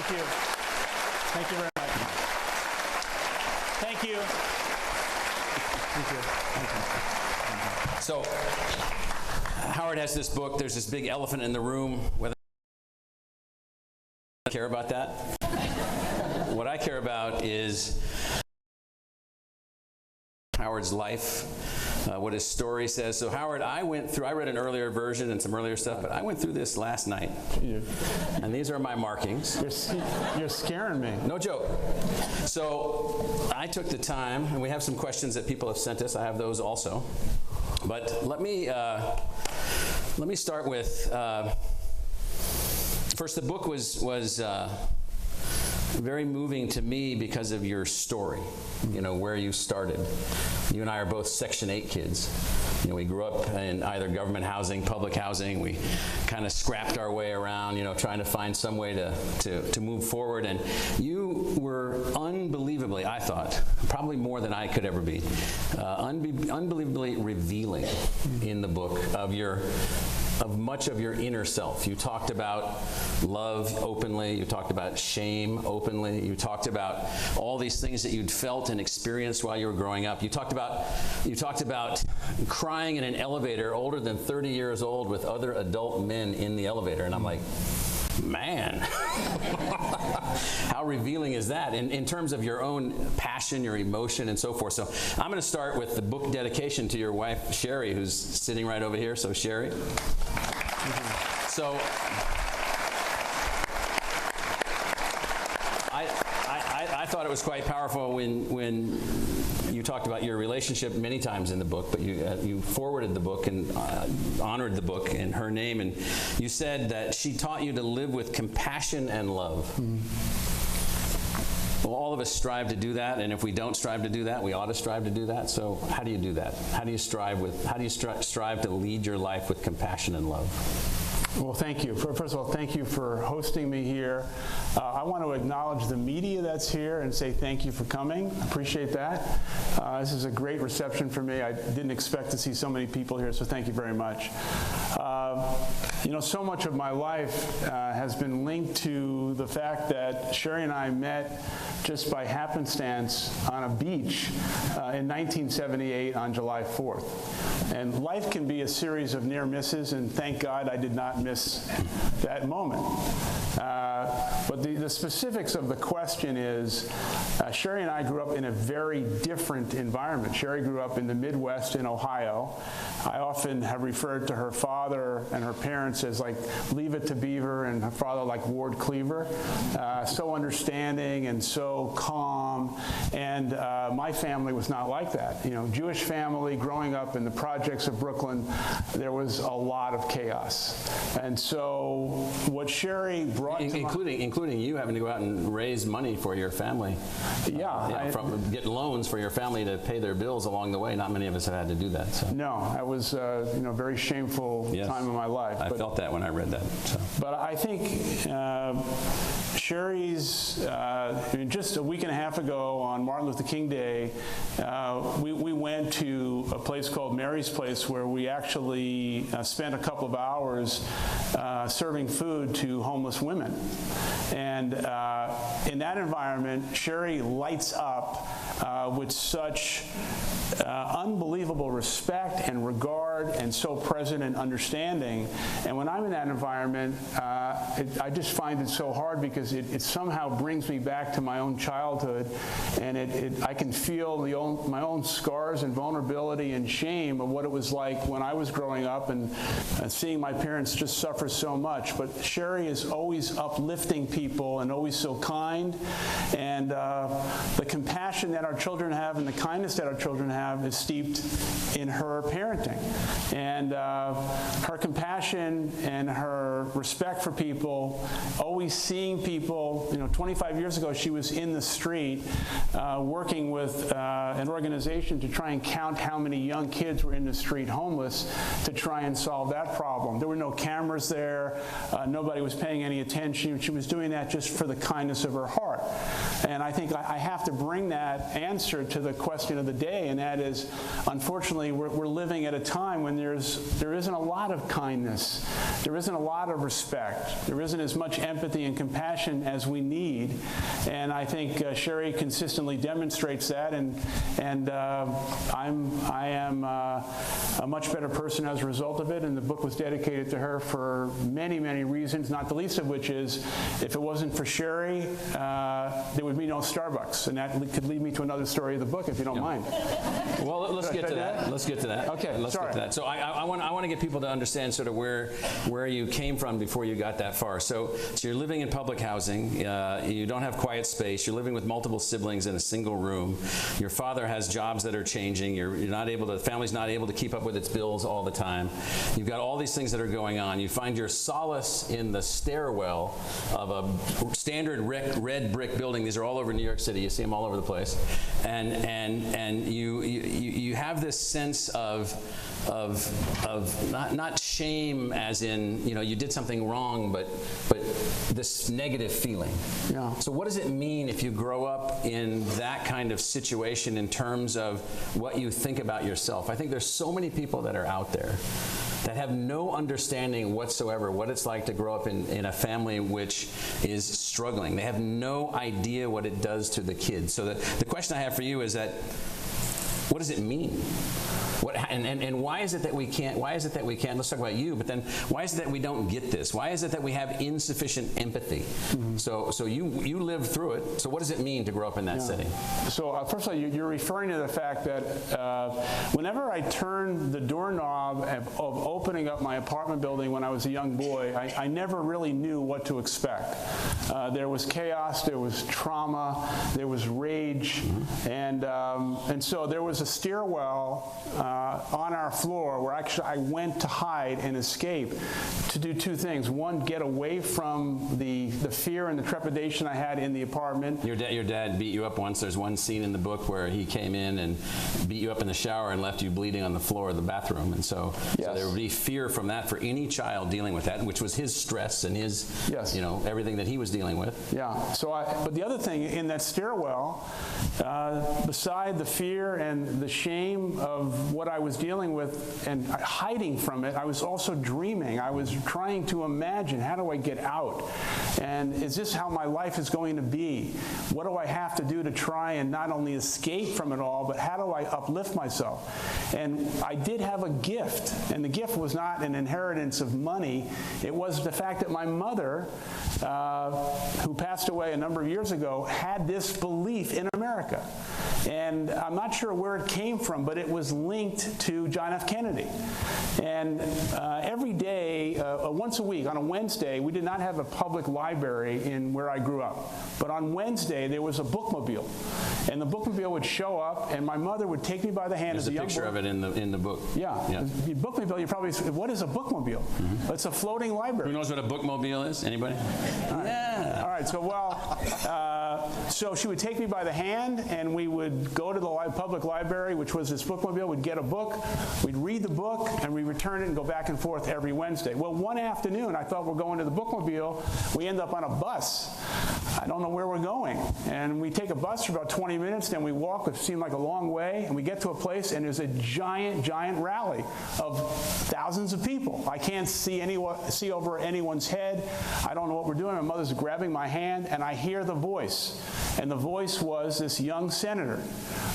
Thank you. Thank you very much. Thank you. Thank you. Thank you. So, Howard has this book. There's this big elephant in the room. Whether I care about that? What I care about is Howard's life, what his story says. So Howard, I read an earlier version and some earlier stuff, but I went through this last night. And these are my markings. You're scaring me. No joke. So I took the time, and we have some questions that people have sent us. I have those also. But let me start with, first, the book was very moving to me because of your story, where you started. You and I are both Section 8 kids. We grew up in either government housing, public housing. We kind of scrapped our way around, trying to find some way to move forward. And you were unbelievably, I thought, probably more than I could ever be, unbelievably revealing in the book of much of your inner self. You talked about love openly. You talked about shame openly. You talked about all these things that you'd felt and experienced while you were growing up. You talked about crying in an elevator older than 30 years old with other adult men in the elevator. And I'm like, man, how revealing is that in terms of your own passion, your emotion, and so forth. So I'm going to start with the book dedication to your wife, Sherry, who's sitting right over here. So Sherry. So I thought it was quite powerful when you talked about your relationship many times in the book, but you forwarded the book and honored the book in her name, and you said that she taught you to live with compassion and love. Well, all of us strive to do that, and if we don't strive to do that, we ought to strive to do that. So how do you do that? How do you strive to lead your life with compassion and love? Well, thank you. First of all, thank you for hosting me here. I want to acknowledge the media that's here and say thank you for coming. I appreciate that. This is a great reception for me. I didn't expect to see so many people here, so thank you very much. So much of my life has been linked to the fact that Sherry and I met just by happenstance on a beach in 1978 on July 4th. And life can be a series of near misses, and thank God I did not miss that moment. But the specifics of the question is, Sherry and I grew up in a very different environment. Sherry grew up in the Midwest in Ohio. I often have referred to her father and her parents as like Leave It to Beaver, and her father like Ward Cleaver. So understanding and so calm. And my family was not like that. Jewish family, growing up in the projects of Brooklyn, there was a lot of chaos. And so what Sherry brought to including you having to go out and raise money for your family. Get loans for your family to pay their bills along the way. Not many of us have had to do that. So. No, that was a very shameful time in my life. I felt that when I read that. So. But I think Sherry's, just a week and a half ago on Martin Luther King Day, we went to a place called Mary's Place where we actually spent a couple of hours serving food to homeless women. And in that environment, Sherry lights up with such unbelievable respect and regard and so present and understanding. And when I'm in that environment, I just find it so hard because it somehow brings me back to my own childhood, and I can feel my own scars and vulnerability and shame of what it was like when I was growing up and seeing my parents just suffer so much. But Sherry is always uplifting people and always so kind, and the compassion that our children have and the kindness that our children have is steeped in her parenting. And her compassion and her respect for people, always seeing people. 25 years ago, she was in the street working with an organization to try and count how many young kids were in the street homeless to try and solve that problem. There were no cameras there. Nobody was paying any attention. She was doing that just for the kindness of her heart. And I think I have to bring that answer to the question of the day, and that is, unfortunately, we're living at a time time when there isn't a lot of kindness, there isn't a lot of respect, there isn't as much empathy and compassion as we need. And I think Sherry consistently demonstrates that, and I am a much better person as a result of it, and the book was dedicated to her for many, many reasons, not the least of which is, if it wasn't for Sherry, there would be no Starbucks, and that could lead me to another story of the book, if you don't mind. Well, let's get to that. Let's get to that. Okay, let's sorry. get to that. So I want to get people to understand sort of where you came from before you got that far. So you're living in public housing. You don't have quiet space. You're living with multiple siblings in a single room. Your father has jobs that are changing. You're not able to. The family's not able to keep up with its bills all the time. You've got all these things that are going on. You find your solace in the stairwell of a standard red brick building. These are all over New York City. You see them all over the place, and you have this sense of not shame as in you did something wrong, but this negative feeling. Yeah. So what does it mean if you grow up in that kind of situation in terms of what you think about yourself? I think there's so many people that are out there that have no understanding whatsoever what it's like to grow up in a family which is struggling. They have no idea what it does to the kids. So the question I have for you is that, what does it mean? And why is it that we can't? Why is it that we can't? Let's talk about you. But then, why is it that we don't get this? Why is it that we have insufficient empathy? Mm-hmm. So you lived through it. So what does it mean to grow up in that setting? So first of all, you're referring to the fact that whenever I turned the doorknob of opening up my apartment building when I was a young boy, I never really knew what to expect. There was chaos, there was trauma, there was rage, mm-hmm. and so there was a stairwell on our floor where actually I went to hide and escape to do two things. One, get away from the fear and the trepidation I had in the apartment. Your dad beat you up once. There's one scene in the book where he came in and beat you up in the shower and left you bleeding on the floor of the bathroom. And so there would be fear from that for any child dealing with that, which was his stress and his, everything that he was dealing with. Yeah. But the other thing in that stairwell, beside the fear and the shame of what I was dealing with and hiding from it, I was also dreaming. I was trying to imagine, how do I get out? And is this how my life is going to be? What do I have to do to try and not only escape from it all, but how do I uplift myself? And I did have a gift, and the gift was not an inheritance of money. It was the fact that my mother, who passed away a number of years ago, had this belief in America. And I'm not sure where it came from, but it was linked to John F. Kennedy. And every day, once a week, on a Wednesday, we did not have a public library in where I grew up. But on Wednesday, there was a bookmobile. And the bookmobile would show up, and my mother would take me by the hand as a young boy. There's a picture of it in the book. Yeah. The bookmobile, you probably say, what is a bookmobile? Mm-hmm. It's a floating library. Who knows what a bookmobile is? Anybody? Yeah. All right. So she would take me by the hand, and we would go to the public library, which was this bookmobile. We'd get a book, we'd read the book, and we return it and go back and forth every Wednesday. Well, one afternoon, I thought we're going to the bookmobile. We end up on a bus. I don't know where we're going. And we take a bus for about 20 minutes, then we walk, it seemed like a long way, and we get to a place, and there's a giant, giant rally of thousands of people. I can't see over anyone's head. I don't know what we're doing. My mother's grabbing my hand, and I hear the voice. And the voice was this young senator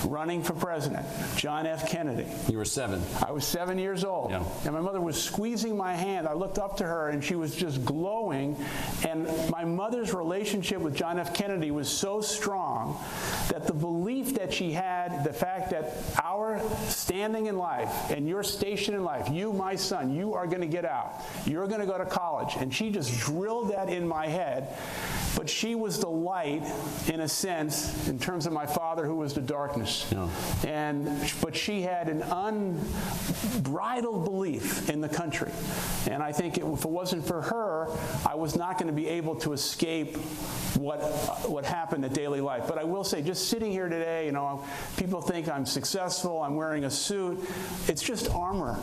running for president, John F. Kennedy. You were 7. I was 7 years old. Yeah. And my mother was squeezing my hand. I looked up to her, and she was just glowing. And my mother's relationship with John F. Kennedy was so strong that the belief that she had, the fact that our standing in life and your station in life, you, my son, you are going to get out. You're going to go to college. And she just drilled that in my head. But she was the light, in a sense, in terms of my father, who was the darkness. Yeah. But she had an unbridled belief in the country. And I think if it wasn't for her, I was not going to be able to escape what happened in daily life. But I will say, just sitting here today, people think I'm successful, I'm wearing a suit. It's just armor.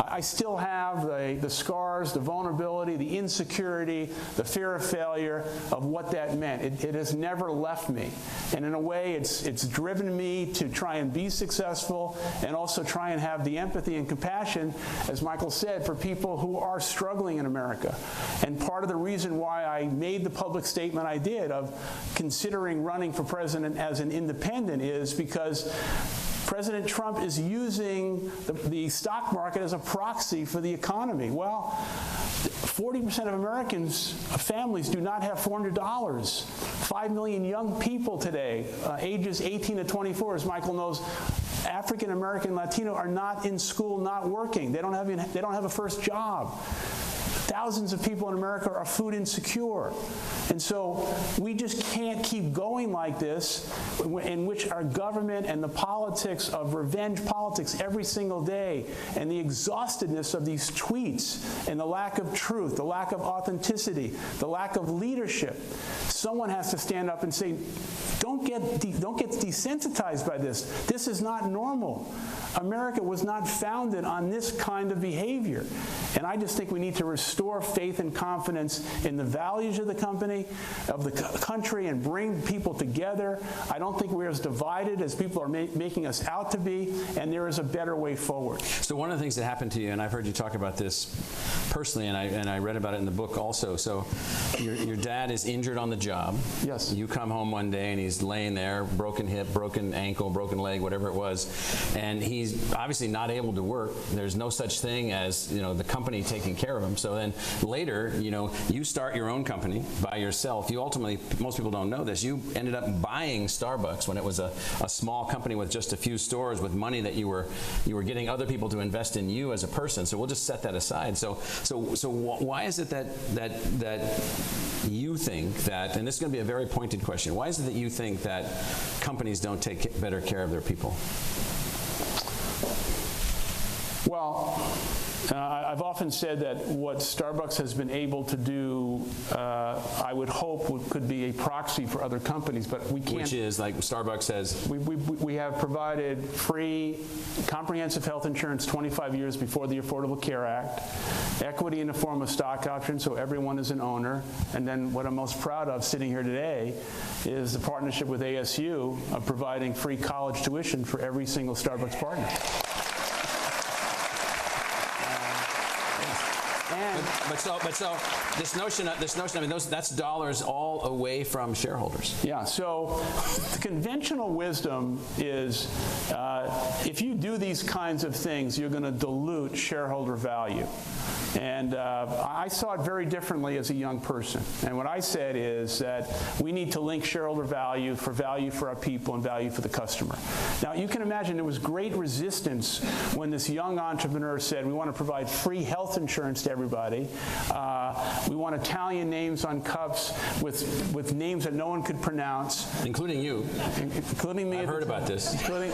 I still have the scars, the vulnerability, the insecurity, the fear of failure of what that meant. It has never left me. And in a way, it's driven me to try and be successful and also try and have the empathy and compassion, as Michael said, for people who are struggling in America. And part of the reason why I made the public statement I did of considering running for president as an independent is because President Trump is using the stock market as a proxy for the economy. Well, 40% of Americans, families, do not have $400. 5 million young people today, ages 18 to 24, as Michael knows, African American, Latino, are not in school, not working. They don't have a first job. Thousands of people in America are food insecure. And so we just can't keep going like this, in which our government and the politics of revenge politics every single day, and the exhaustedness of these tweets, and the lack of truth, the lack of authenticity, the lack of leadership. Someone has to stand up and say, don't get desensitized by this. This is not normal. America was not founded on this kind of behavior. And I just think we need to restore faith and confidence in the values of the company, of the country, and bring people together. I don't think we're as divided as people are making us out to be, and there is a better way forward. So one of the things that happened to you, and I've heard you talk about this personally, and I read about it in the book also. So your dad is injured on the job. Yes. You come home one day and he's laying there, broken hip, broken ankle, broken leg, whatever it was, and he's obviously not able to work. There's no such thing as, the company taking care of him. So then later, you start your own company by yourself. You ultimately, most people don't know this, you ended up buying Starbucks when it was a small company with just a few stores, with money that you were getting other people to invest in you as a person. So we'll just set that aside. So why is it that you think that, and this is going to be a very pointed question, why is it that you think that companies don't take better care of their people? Well, I've often said that what Starbucks has been able to do, I would hope could be a proxy for other companies, but we can't. Which is, like Starbucks says? We have provided free, comprehensive health insurance 25 years before the Affordable Care Act, equity in the form of stock options, so everyone is an owner, and then what I'm most proud of sitting here today is the partnership with ASU of providing free college tuition for every single Starbucks partner. But so this notion, I mean, that's dollars all away from shareholders. Yeah. So the conventional wisdom is, if you do these kinds of things, you're going to dilute shareholder value. And I saw it very differently as a young person. And what I said is that we need to link shareholder value for our people and value for the customer. Now, you can imagine there was great resistance when this young entrepreneur said, we want to provide free health insurance to everybody. We want Italian names on cups with names that no one could pronounce. Including you. Including me. I've heard about this. Including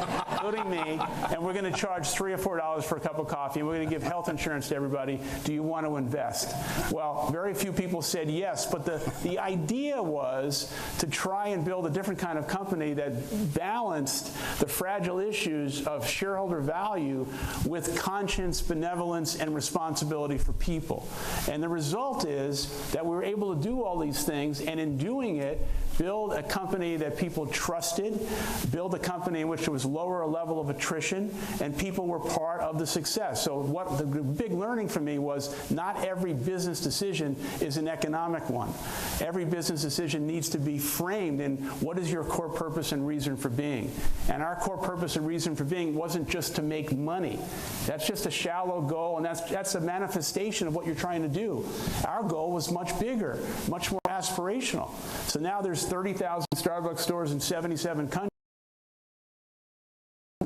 me. And we're going to charge $3 or $4 for a cup of coffee, and we're going to give health insurance to everybody. Do you want to invest? Well, very few people said yes, but the idea was to try and build a different kind of company that balanced the fragile issues of shareholder value with conscience, benevolence, and responsibility for people. And the result is that we were able to do all these things, and in doing it, build a company that people trusted, build a company in which there was lower level of attrition, and people were part of the success. So what the big learning for me was not every business decision is an economic one. Every business decision needs to be framed in what is your core purpose and reason for being. And our core purpose and reason for being wasn't just to make money. That's just a shallow goal, and that's a manifestation of what you're trying to do. Our goal was much bigger, much more aspirational. So now there's 30,000 Starbucks stores in 77 countries.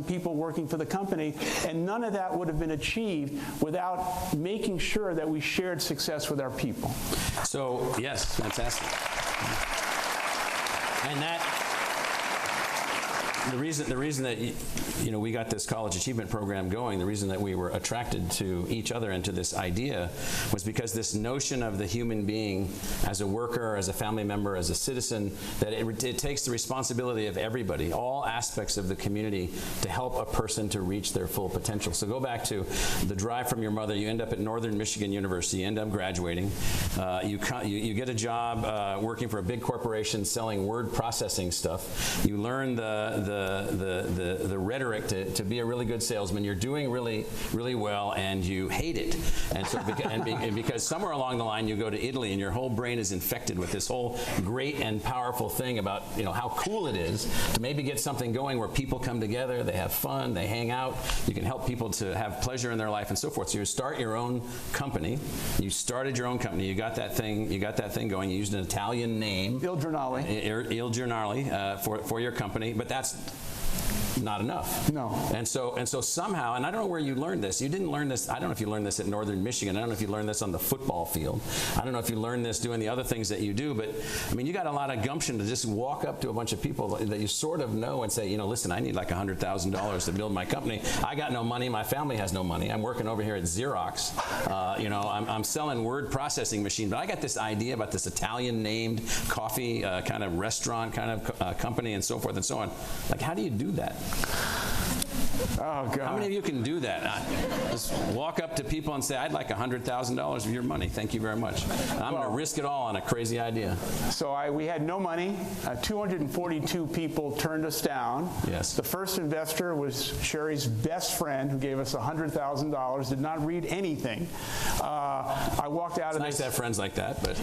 People working for the company, and none of that would have been achieved without making sure that we shared success with our people. So, yes, fantastic. And the reason that we got this college achievement program going, the reason that we were attracted to each other and to this idea was because this notion of the human being as a worker, as a family member, as a citizen, that it takes the responsibility of everybody, all aspects of the community, to help a person to reach their full potential. So go back to the drive from your mother. You end up at Northern Michigan University. You end up graduating. You get a job working for a big corporation selling word processing stuff. You learn the rhetoric to be a really good salesman. You're doing really, really well, and you hate it. And so because somewhere along the line you go to Italy and your whole brain is infected with this whole great and powerful thing about how cool it is to maybe get something going where people come together, they have fun, they hang out, you can help people to have pleasure in their life and so forth. So you start your own company. You started your own company. You got that thing going. You used an Italian name. Il Giornale. For your company, but that's not enough. No. And so somehow, and I don't know where you learned this. You didn't learn this. I don't know if you learned this at Northern Michigan. I don't know if you learned this on the football field. I don't know if you learned this doing the other things that you do. But I mean, you got a lot of gumption to just walk up to a bunch of people that you sort of know and say, listen, I need like $100,000 to build my company. I got no money. My family has no money. I'm working over here at Xerox. I'm selling word processing machine. But I got this idea about this Italian-named coffee kind of restaurant kind of company and so forth and so on. Like, how do you do that? Oh, God. How many of you can do that? Just walk up to people and say, I'd like $100,000 of your money. Thank you very much. I'm going to risk it all on a crazy idea. So we had no money. 242 people turned us down. Yes. The first investor was Sherry's best friend, who gave us $100,000, did not read anything. I walked out it's of nice to have friends like that, but...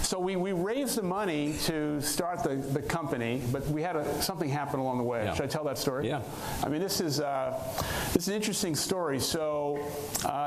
So we raised the money to start the company, but we had something happen along the way. Yeah. Should I tell that story? Yeah. I mean, this is an interesting story. So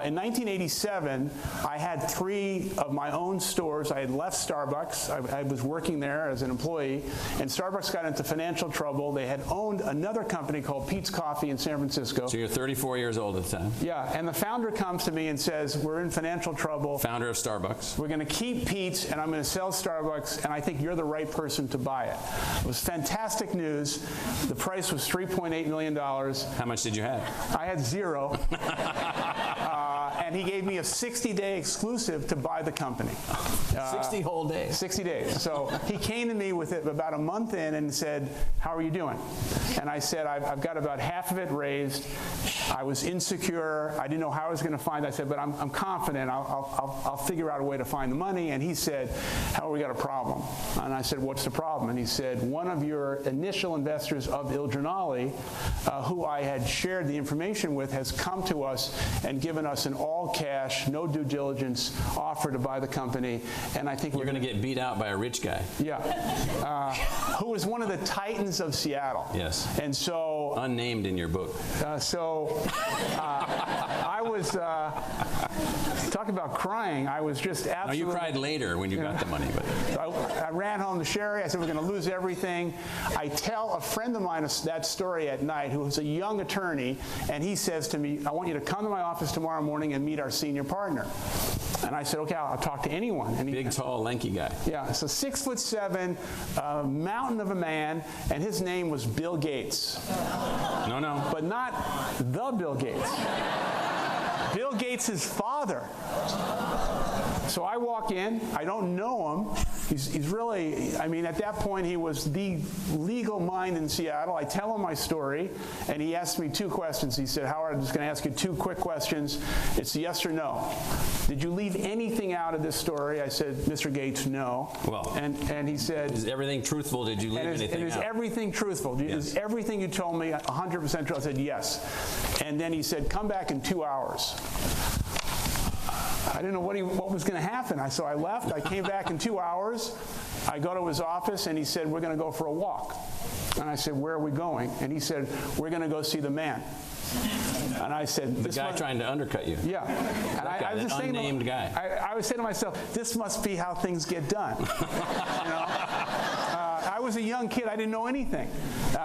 in 1987, I had 3 of my own stores. I had left Starbucks. I was working there as an employee, and Starbucks got into financial trouble. They had owned another company called Pete's Coffee in San Francisco. So you're 34 years old at the time. Yeah, and the founder comes to me and says, we're in financial trouble. Founder of Starbucks. We're going to keep Pete's, and I'm going to sell Starbucks, and I think you're the right person to buy it. It was fantastic news. The price was $3.8 million. How much did you have? I had 0. And he gave me a 60-day exclusive to buy the company. 60 whole days. 60 days. So he came to me with it about a month in and said, how are you doing? And I said, I've got about half of it raised. I was insecure. I didn't know how I was going to find it. I said, but I'm confident. I'll figure out a way to find the money. And he said, Howard, we got a problem. And I said, what's the problem? And he said, one of your initial investors of Il Giornale, who I had shared the information with, has come to us and given us an all-cash, no due diligence offer to buy the company. And I think you're going to get beat out by a rich guy. Yeah. Who was one of the titans of Seattle. Yes. And so... Unnamed in your book. I was... talk about crying. I was just absolutely... No, you cried later when you got the money. But I ran home to Sherry. I said, we're going to lose everything. I tell a friend of mine that story at night, who was a young attorney, and he says to me, I want you to come to my office tomorrow morning and meet our senior partner. And I said, okay, I'll talk to anyone. And big, tall, lanky guy. Yeah, so 6'7", mountain of a man, and his name was Bill Gates. No. But not the Bill Gates. Bill Gates' father. So I walk in. I don't know him. He's really, I mean, at that point, he was the legal mind in Seattle. I tell him my story, and he asked me 2 questions. He said, Howard, I'm just going to ask you 2 quick questions. It's yes or no. Did you leave anything out of this story? I said, Mr. Gates, no. Well, and he said, is everything truthful? Did you leave anything out? Is everything truthful? Yes. Is everything you told me 100% true? I said, yes. And then he said, come back in 2 hours. I didn't know what was going to happen. So I left. I came back in 2 hours. I go to his office, and he said, we're going to go for a walk. And I said, where are we going? And he said, we're going to go see the man. And I said, the guy trying to undercut you. Yeah. And I was just unnamed guy. I was saying to myself, this must be how things get done. was a young kid. I didn't know anything.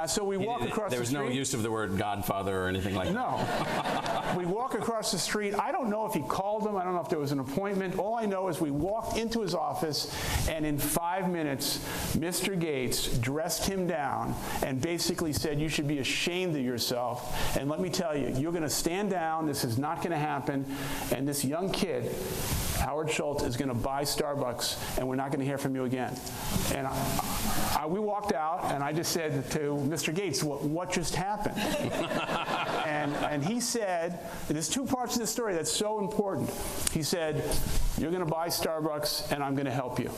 So we walk across the street. There was no use of the word godfather or anything like that. No. We walk across the street. I don't know if he called him. I don't know if there was an appointment. All I know is we walked into his office, and in 5 minutes, Mr. Gates dressed him down and basically said, you should be ashamed of yourself. And let me tell you, you're going to stand down. This is not going to happen. And this young kid, Howard Schultz, is going to buy Starbucks, and we're not going to hear from you again. And we walked out, and I just said to Mr. Gates, what just happened? and he said, there's two parts of the story that's so important. He said, you're going to buy Starbucks, and I'm going to help you.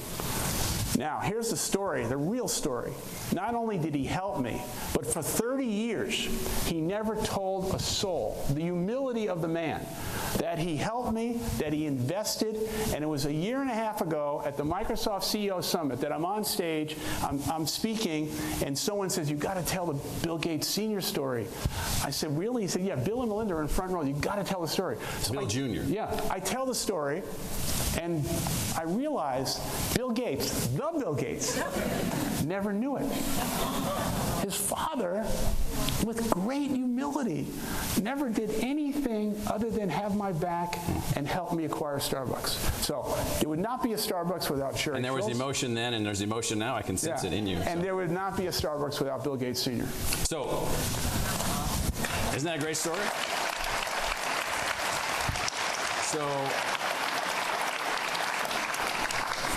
Now, here's the story, the real story. Not only did he help me, but for 30 years, he never told a soul. The humility of the man, that he helped me, that he invested, and it was a year and a half ago at the Microsoft CEO Summit that I'm on stage, I'm speaking, and someone says, you got to tell the Bill Gates Sr. story. I said, really? He said, yeah, Bill and Melinda are in front row. You got to tell the story. So Bill Jr. Yeah, I tell the story, and I realized Bill Gates, the Bill Gates, never knew it. His father, with great humility, never did anything other than have my back and help me acquire Starbucks. So there would not be a Starbucks without Sherry And there was Schultz. emotion then, and there's emotion now. I can sense it in you. And there would not be a Starbucks without Bill Gates Sr. So, isn't that a great story? So,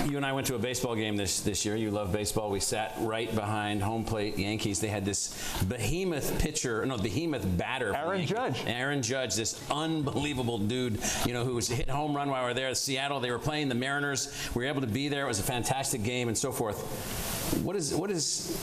you and I went to a baseball game this year. You love baseball. We sat right behind home plate Yankees. They had this behemoth batter. Aaron Judge. Aaron Judge, this unbelievable dude, who was hit home run while we were there. Seattle, they were playing the Mariners. We were able to be there. It was a fantastic game and so forth.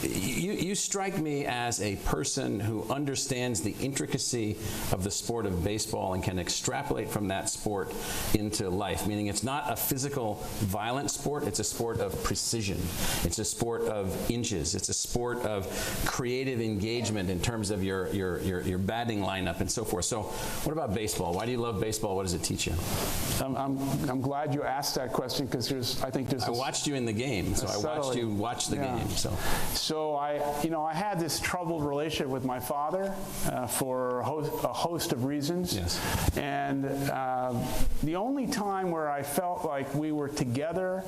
You strike me as a person who understands the intricacy of the sport of baseball and can extrapolate from that sport into life, meaning it's not a physical, violent sport, it's a sport of precision. It's a sport of inches. It's a sport of creative engagement in terms of your batting lineup and so forth. So what about baseball? Why do you love baseball? What does it teach you? I'm glad you asked that question, because I watched you in the game, so I watched you watch the game. So I had this troubled relationship with my father for a host of reasons. Yes. And the only time where I felt like we were together,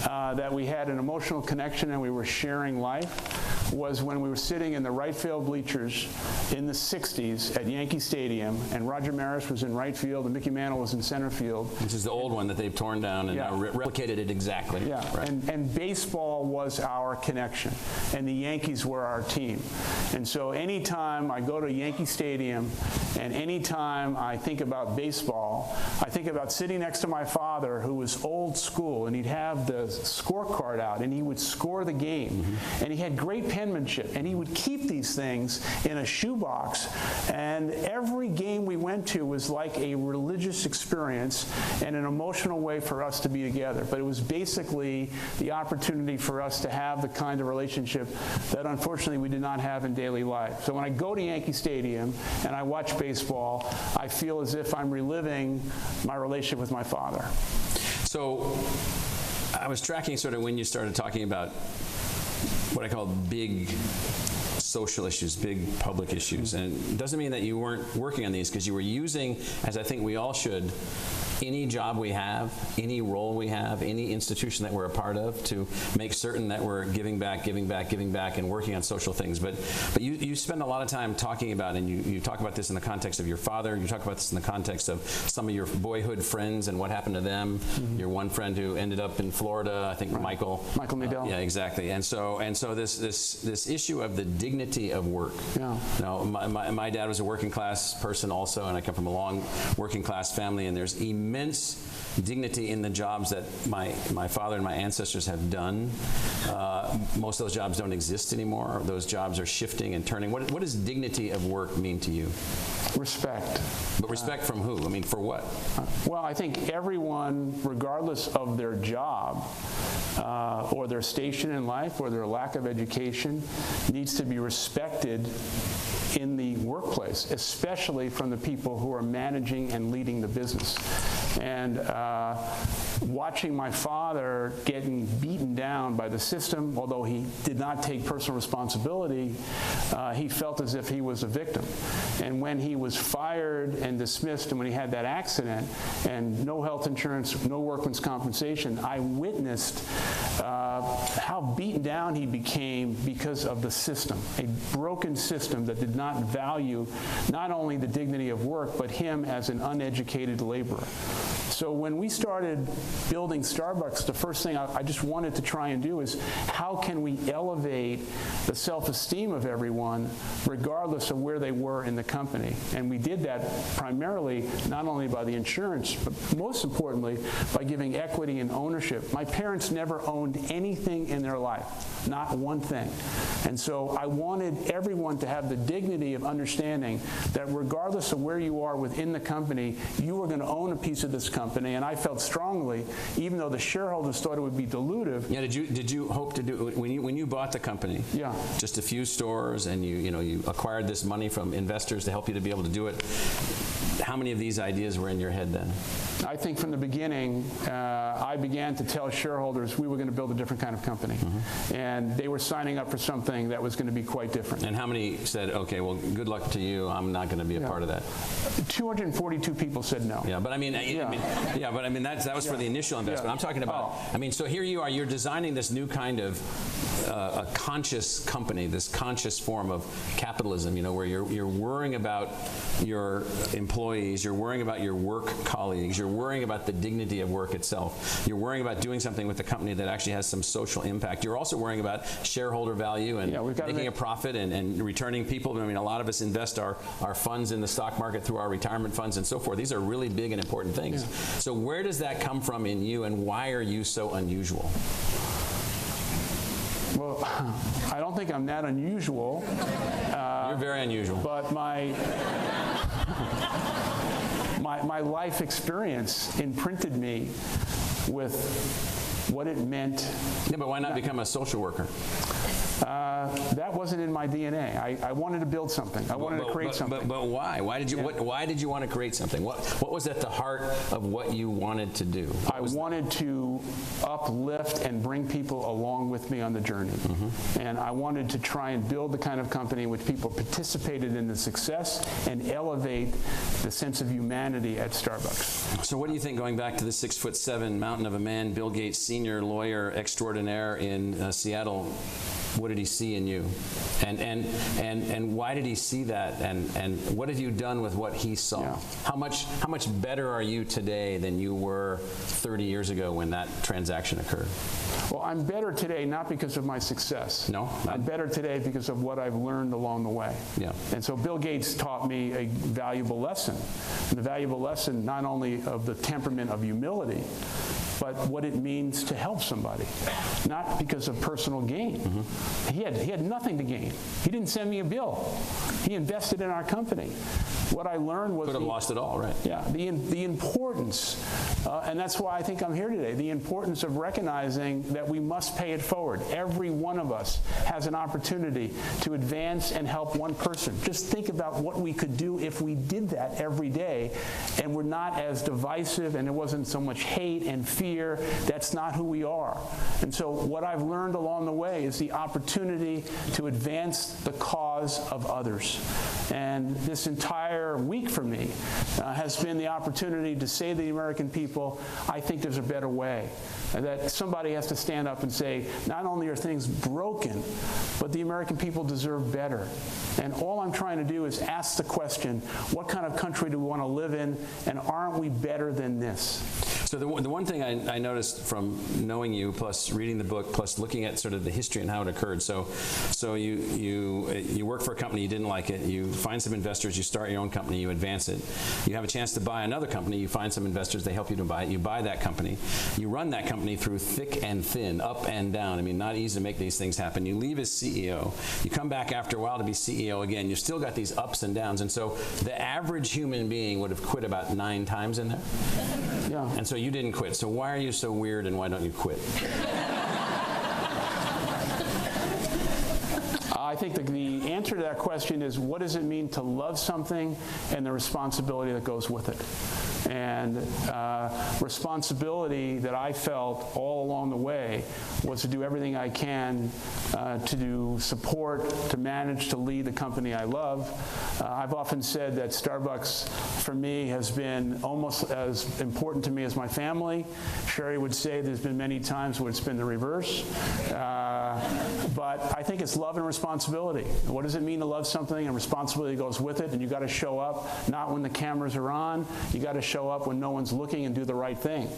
that we had an emotional connection and we were sharing life, was when we were sitting in the right field bleachers in the 60s at Yankee Stadium, and Roger Maris was in right field and Mickey Mantle was in center field. Which is the old one that they've torn down and now replicated it exactly. Yeah, right. And baseball was our connection, and the Yankees were our team. And so anytime I go to Yankee Stadium and anytime I think about baseball, I think about sitting next to my father, who was old school, and he'd have the scorecard out and he would score the game. Mm-hmm. And he had great penmanship, and he would keep these things in a shoebox, and every game we went to was like a religious experience and an emotional way for us to be together. But it was basically the opportunity for us to have the kind of relationship that unfortunately we did not have in daily life. So when I go to Yankee Stadium and I watch baseball, I feel as if I'm reliving my relationship with my father. So I was tracking sort of when you started talking about what I call big social issues, big public issues. And it doesn't mean that you weren't working on these, because you were using, as I think we all should, any job we have, any role we have, any institution that we're a part of, to make certain that we're giving back, and working on social things. But you spend a lot of time talking about, and you talk about this in the context of your father, you talk about this in the context of some of your boyhood friends and what happened to them. Mm-hmm. Your one friend who ended up in Florida, I think, right. Michael Nadell. Yeah, exactly. And so this issue of the dignity of work. Yeah. Now, my dad was a working class person also, and I come from a long working class family, and there's immense dignity in the jobs that my father and my ancestors have done. Most of those jobs don't exist anymore. Those jobs are shifting and turning. What does dignity of work mean to you? Respect. But respect from who? I mean, for what? Well, I think everyone, regardless of their job or their station in life or their lack of education, needs to be respected in the workplace, especially from the people who are managing and leading the business. And watching my father getting beaten down by the system, although he did not take personal responsibility, he felt as if he was a victim. And when he was fired and dismissed, and when he had that accident, and no health insurance, no workman's compensation, I witnessed how beaten down he became because of the system, a broken system that did not value not only the dignity of work, but him as an uneducated laborer. So when we started building Starbucks, the first thing I just wanted to try and do is how can we elevate the self-esteem of everyone regardless of where they were in the company. And we did that primarily not only by the insurance, but most importantly by giving equity and ownership. My parents never owned anything in their life, not one thing. And so I wanted everyone to have the dignity of understanding that regardless of where you are within the company, you are going to own a piece of this company. And I felt strongly, even though the shareholders thought it would be dilutive. Yeah. Did you hope to do when you bought the company? Yeah. Just a few stores, and you acquired this money from investors to help you to be able to do it. How many of these ideas were in your head then? I think from the beginning, I began to tell shareholders we were going to build a different kind of company. Mm-hmm. And they were signing up for something that was going to be quite different. And how many said, okay, well, good luck to you, I'm not going to be a part of that? 242 people said no. Yeah, but I mean, that was for the initial investment. I'm talking about, so here you are, you're designing this new kind of a conscious company, this conscious form of capitalism, where you're worrying about your employees, you're worrying about your work colleagues, you're worrying about the dignity of work itself, you're worrying about doing something with the company that actually has some social impact. You're also worrying about shareholder value and making a profit and returning people. I mean, a lot of us invest our funds in the stock market through our retirement funds and so forth. These are really big and important things. Yeah. So where does that come from in you, and why are you so unusual? Well, I don't think I'm that unusual. You're very unusual. But my life experience imprinted me with what it meant. Yeah, but why not become a social worker? That wasn't in my DNA. I wanted to build something. I wanted to create something. But why? Why did you? Why did you want to create something? What was at the heart of what you wanted to do? I wanted to uplift and bring people along with me on the journey. Mm-hmm. And I wanted to try and build the kind of company in which people participated in the success and elevate the sense of humanity at Starbucks. So what do you think, going back to the 6'7" mountain of a man, Bill Gates, senior lawyer extraordinaire in Seattle, what did he see in you? And why did he see that? And what have you done with what he saw? Yeah. How much better are you today than you were 30 years ago when that transaction occurred? Well, I'm better today not because of my success. No? I'm better today because of what I've learned along the way. Yeah. And so Bill Gates taught me a valuable lesson. And the valuable lesson not only of the temperament of humility, but what it means to help somebody, not because of personal gain. Mm-hmm. He had nothing to gain. He didn't send me a bill. He invested in our company. What I learned was could have lost it all, right? Yeah, the importance, and that's why I think I'm here today. The importance of recognizing that we must pay it forward. Every one of us has an opportunity to advance and help one person. Just think about what we could do if we did that every day, and we're not as divisive, and there wasn't so much hate and fear. That's not who we are. And so what I've learned along the way is the opportunity to advance the cause of others. And this entire week for me has been the opportunity to say to the American people, I think there's a better way. And that somebody has to stand up and say, not only are things broken, but the American people deserve better. And all I'm trying to do is ask the question, what kind of country do we want to live in, and aren't we better than this? So the one thing I noticed from knowing you, plus reading the book, plus looking at sort of the history and how it occurred. So you work for a company, you didn't like it, you find some investors, you start your own company, you advance it. You have a chance to buy another company, you find some investors, they help you to buy it, you buy that company. You run that company through thick and thin, up and down. I mean, not easy to make these things happen. You leave as CEO. You come back after a while to be CEO again. You've still got these ups and downs. And so the average human being would have quit about 9 times in there. Yeah. And so you didn't quit. So why are you so weird, and why don't you quit? I think the answer to that question is, what does it mean to love something and the responsibility that goes with it? And responsibility that I felt all along the way was to do everything I can to support, to manage, to lead the company I love. I've often said that Starbucks, for me, has been almost as important to me as my family. Sherry would say there's been many times where it's been the reverse. But I think it's love and responsibility. What does it mean to love something? And responsibility goes with it. And you got to show up, not when the cameras are on. You got to show up when no one's looking and do the right thing.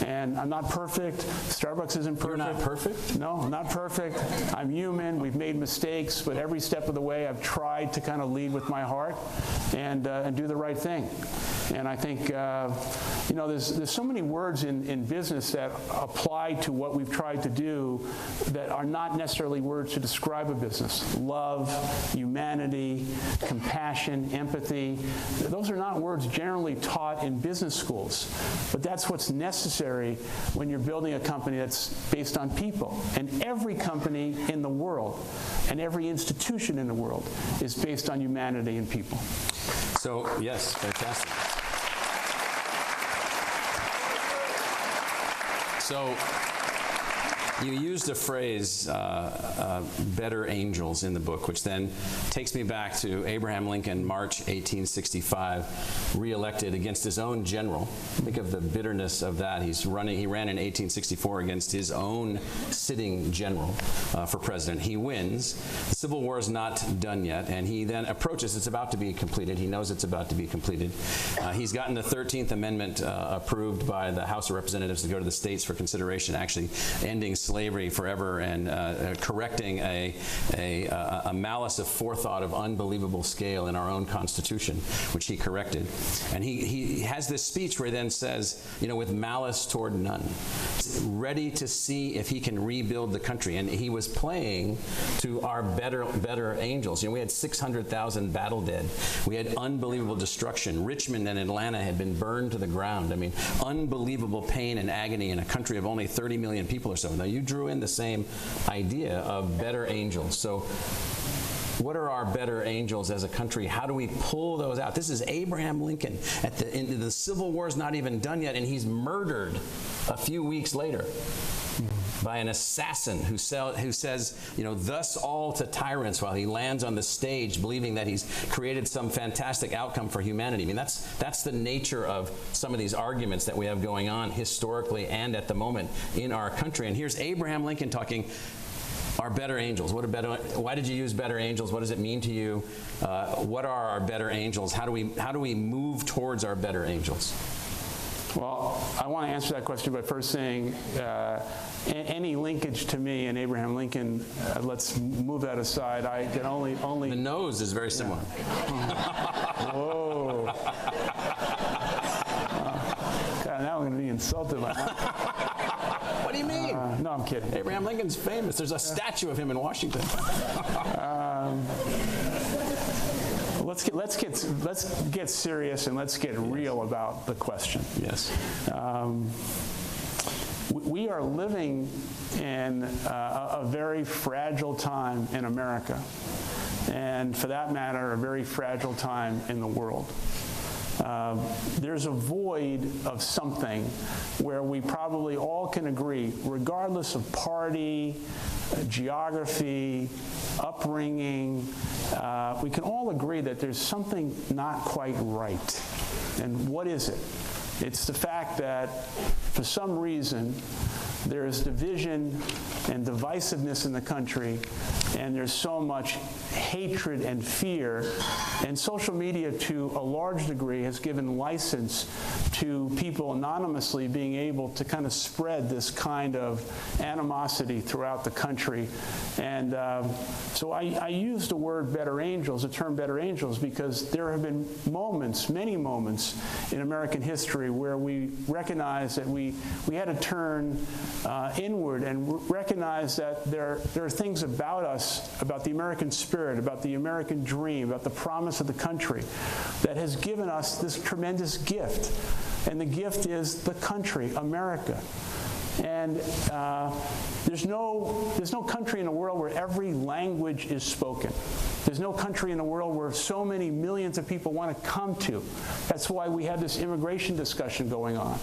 And I'm not perfect. Starbucks isn't perfect. You're not perfect? No, I'm not perfect. I'm human. We've made mistakes, but every step of the way I've tried to kind of lead with my heart and do the right thing. And I think, there's so many words in business that apply to what we've tried to do that are not necessarily words to describe a business. Love, humanity, compassion, empathy. Those are not words generally taught in business schools. But that's what's necessary when you're building a company that's based on people. And every company in the world and every institution in the world is based on humanity and people. So, yes, fantastic. So, you used a phrase, better angels, in the book, which then takes me back to Abraham Lincoln, March 1865, reelected against his own general. Think of the bitterness of that. He ran in 1864 against his own sitting general for president. He wins. The Civil War is not done yet, and he then approaches. It's about to be completed. He knows it's about to be completed. He's gotten the 13th Amendment approved by the House of Representatives to go to the states for consideration, actually ending slavery forever and correcting a malice of forethought of unbelievable scale in our own Constitution, which he corrected. And he has this speech where he then says, with malice toward none, ready to see if he can rebuild the country. And he was playing to our better angels. We had 600,000 battle dead. We had unbelievable destruction. Richmond and Atlanta had been burned to the ground. I mean, unbelievable pain and agony in a country of only 30 million people or so. Now, you drew in the same idea of better angels. So what are our better angels as a country? How do we pull those out? This is Abraham Lincoln. The Civil War is not even done yet, and he's murdered a few weeks later by an assassin who says, thus all to tyrants, while he lands on the stage believing that he's created some fantastic outcome for humanity. I mean, that's the nature of some of these arguments that we have going on historically and at the moment in our country. And here's Abraham Lincoln talking, our better angels. Why did you use better angels? What does it mean to you? What are our better angels? How do we move towards our better angels? Well, I want to answer that question by first saying any linkage to me and Abraham Lincoln, let's move that aside. I can only... The nose is very similar. Whoa. God, now I'm going to be insulted by that. What do you mean? No, I'm kidding. Abraham Lincoln's famous. There's a statue of him in Washington. Let's get serious and let's get real about the question. Yes. We are living in a very fragile time in America, and for that matter, a very fragile time in the world. There's a void of something where we probably all can agree, regardless of party, geography, upbringing, we can all agree that there's something not quite right. And what is it? It's the fact that, for some reason, there is division and divisiveness in the country, and there's so much hatred and fear. And social media, to a large degree, has given license to people anonymously being able to kind of spread this kind of animosity throughout the country. And so I use the word better angels, the term better angels, because there have been moments, many moments in American history where we recognized that we had to turn inward and recognize that there are things about us, about the American spirit, about the American dream, about the promise of the country, that has given us this tremendous gift. And the gift is the country, America. And there's no country in the world where every language is spoken. There's no country in the world where so many millions of people want to come to. That's why we have this immigration discussion going on.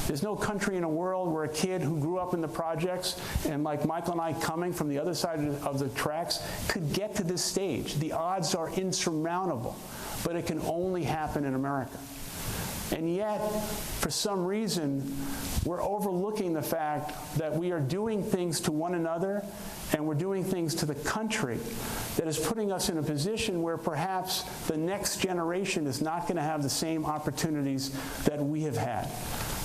There's no country in the world where a kid who grew up in the projects, and like Michael and I coming from the other side of the tracks, could get to this stage. The odds are insurmountable, but it can only happen in America. And yet, for some reason, we're overlooking the fact that we are doing things to one another, and we're doing things to the country that is putting us in a position where perhaps the next generation is not going to have the same opportunities that we have had.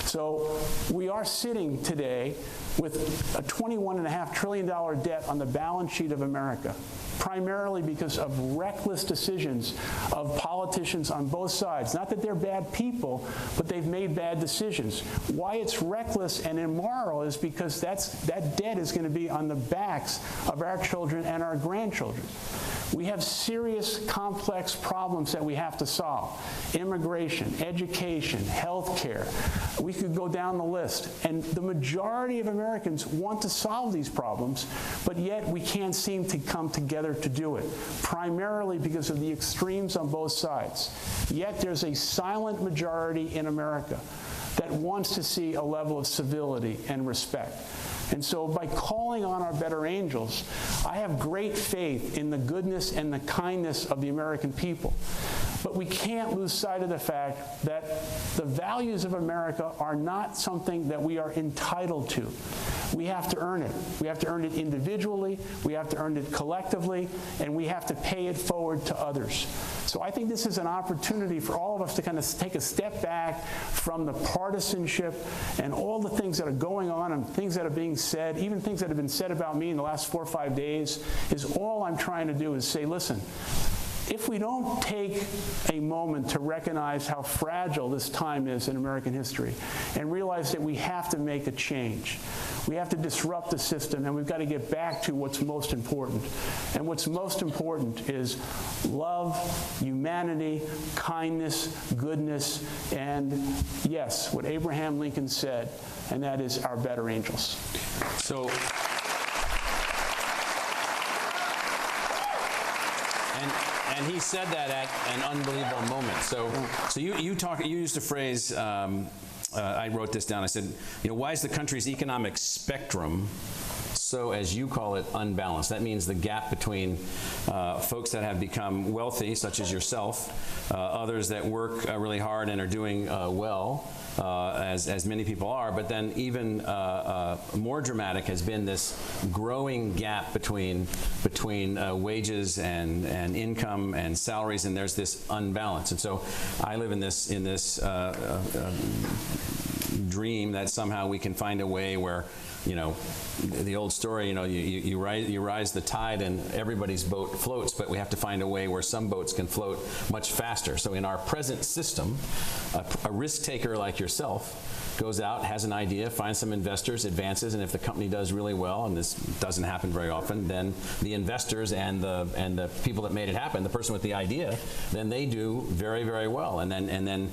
So we are sitting today with a $21.5 trillion debt on the balance sheet of America, primarily because of reckless decisions of politicians on both sides. Not that they're bad people, but they've made bad decisions. Why it's reckless and immoral is because that debt is going to be on the backs of our children and our grandchildren. We have serious, complex problems that we have to solve. Immigration, education, health care. We could go down the list. And the majority of Americans want to solve these problems, but yet we can't seem to come together to do it, primarily because of the extremes on both sides. Yet there's a silent majority in America that wants to see a level of civility and respect. And so by calling on our better angels, I have great faith in the goodness and the kindness of the American people. But we can't lose sight of the fact that the values of America are not something that we are entitled to. We have to earn it. We have to earn it individually, we have to earn it collectively, and we have to pay it forward to others. So I think this is an opportunity for all of us to kind of take a step back from the partisanship and all the things that are going on and things that are being said, even things that have been said about me in the last 4 or 5 days, is all I'm trying to do is say, listen, if we don't take a moment to recognize how fragile this time is in American history and realize that we have to make a change, we have to disrupt the system, and we've got to get back to what's most important. And what's most important is love, humanity, kindness, goodness, and yes, what Abraham Lincoln said, and that is our better angels. So, and he said that at an unbelievable moment. So you used a phrase. I wrote this down. I said, why is the country's economic spectrum so, as you call it, unbalanced? That means the gap between folks that have become wealthy, such as yourself, others that work really hard and are doing well, as many people are, but then even more dramatic has been this growing gap between wages and income and salaries, and there's this unbalance. And so I live in this dream that somehow we can find a way where, the old story, you rise the tide and everybody's boat floats, but we have to find a way where some boats can float much faster. So in our present system, a risk taker like yourself goes out, has an idea, finds some investors, advances, and if the company does really well, and this doesn't happen very often, then the investors and the people that made it happen, the person with the idea, then they do very, very well. And then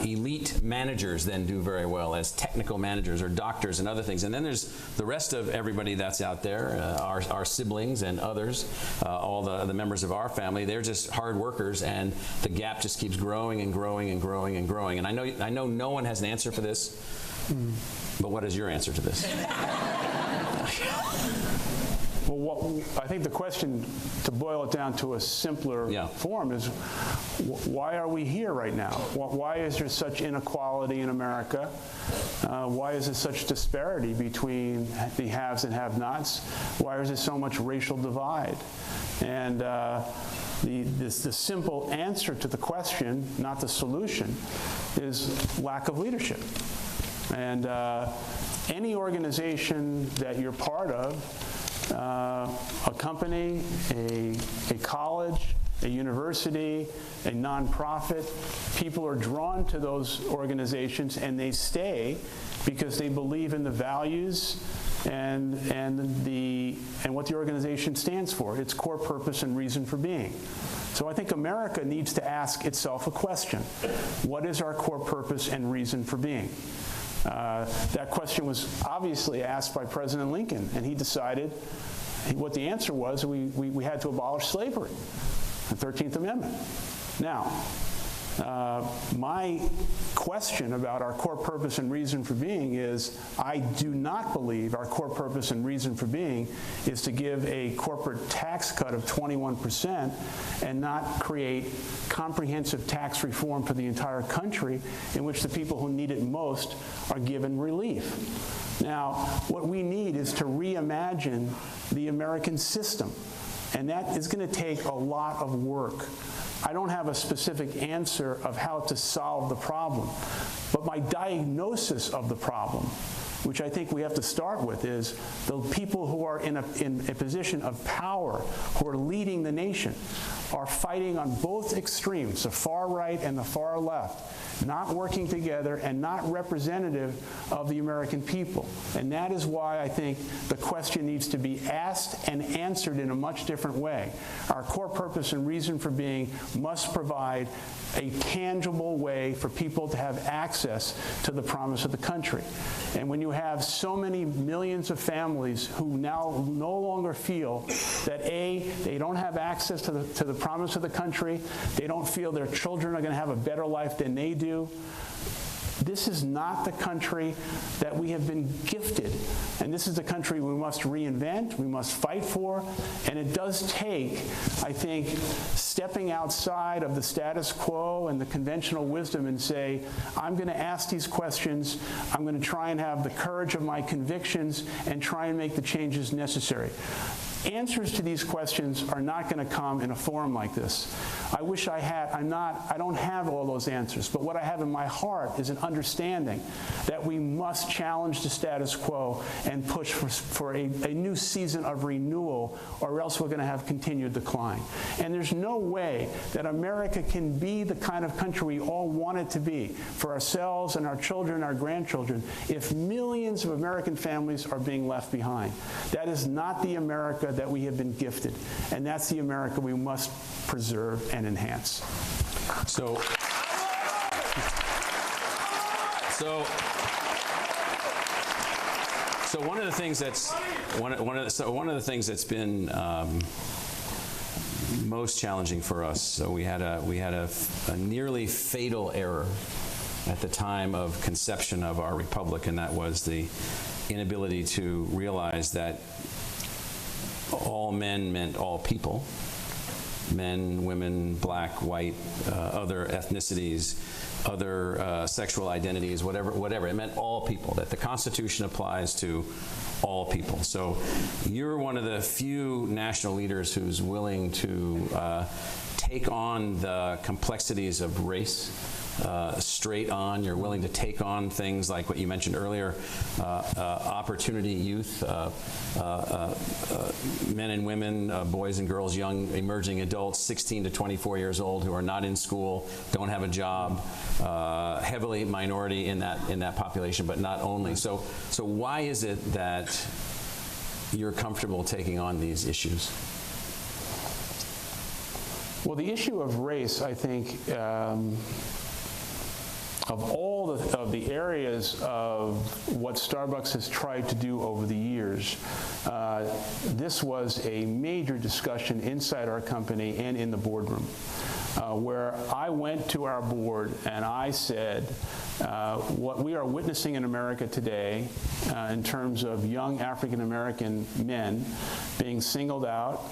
elite managers then do very well as technical managers or doctors and other things. And then there's the rest of everybody that's out there, our siblings and others, all the members of our family. They're just hard workers, and the gap just keeps growing and growing and growing and growing. And I know no one has an answer for this. But what is your answer to this? Well, I think the question, to boil it down to a simpler form, is why are we here right now? Why is there such inequality in America? Why is there such disparity between the haves and have-nots? Why is there so much racial divide? And the simple answer to the question, not the solution, is lack of leadership. And any organization that you're part of, a company, a college, a university, a nonprofit, people are drawn to those organizations, and they stay because they believe in the values and what the organization stands for, its core purpose and reason for being. So I think America needs to ask itself a question. What is our core purpose and reason for being? That question was obviously asked by President Lincoln, and he decided what the answer was, we had to abolish slavery, the 13th Amendment. Now, my question about our core purpose and reason for being is, I do not believe our core purpose and reason for being is to give a corporate tax cut of 21% and not create comprehensive tax reform for the entire country in which the people who need it most are given relief. Now, what we need is to reimagine the American system, and that is going to take a lot of work. I don't have a specific answer of how to solve the problem, but my diagnosis of the problem, which I think we have to start with, is the people who are in a position of power, who are leading the nation, are fighting on both extremes, the far right and the far left, not working together and not representative of the American people. And that is why I think the question needs to be asked and answered in a much different way. Our core purpose and reason for being must provide a tangible way for people to have access to the promise of the country. And when you have so many millions of families who now no longer feel that A, they don't have access to the promise of the country, they don't feel their children are going to have a better life than they do, this is not the country that we have been gifted. And this is the country we must reinvent, we must fight for. And it does take, I think, stepping outside of the status quo and the conventional wisdom and say, I'm going to ask these questions, I'm going to try and have the courage of my convictions and try and make the changes necessary. Answers to these questions are not going to come in a forum like this. I wish I had. I don't have all those answers, but what I have in my heart is an understanding that we must challenge the status quo and push for a new season of renewal, or else we're going to have continued decline. And there's no way that America can be the kind of country we all want it to be for ourselves and our children and our grandchildren if millions of American families are being left behind. That is not the America that we have been gifted, and that's the America we must preserve and enhance. So one of the things that's been most challenging for us. So we had a nearly fatal error at the time of conception of our republic, and that was the inability to realize that all men meant all people. Men, women, black, white, other ethnicities, other sexual identities, whatever. It meant all people, that the Constitution applies to all people. So you're one of the few national leaders who's willing to take on the complexities of race straight on. You're willing to take on things like what you mentioned earlier, opportunity youth, men and women, boys and girls, young emerging adults, 16 to 24 years old, who are not in school, don't have a job, heavily minority in that population, but not only. So why is it that you're comfortable taking on these issues? Well, the issue of race, I think, of all of the areas of what Starbucks has tried to do over the years, this was a major discussion inside our company and in the boardroom, where I went to our board and I said, what we are witnessing in America today in terms of young African American men being singled out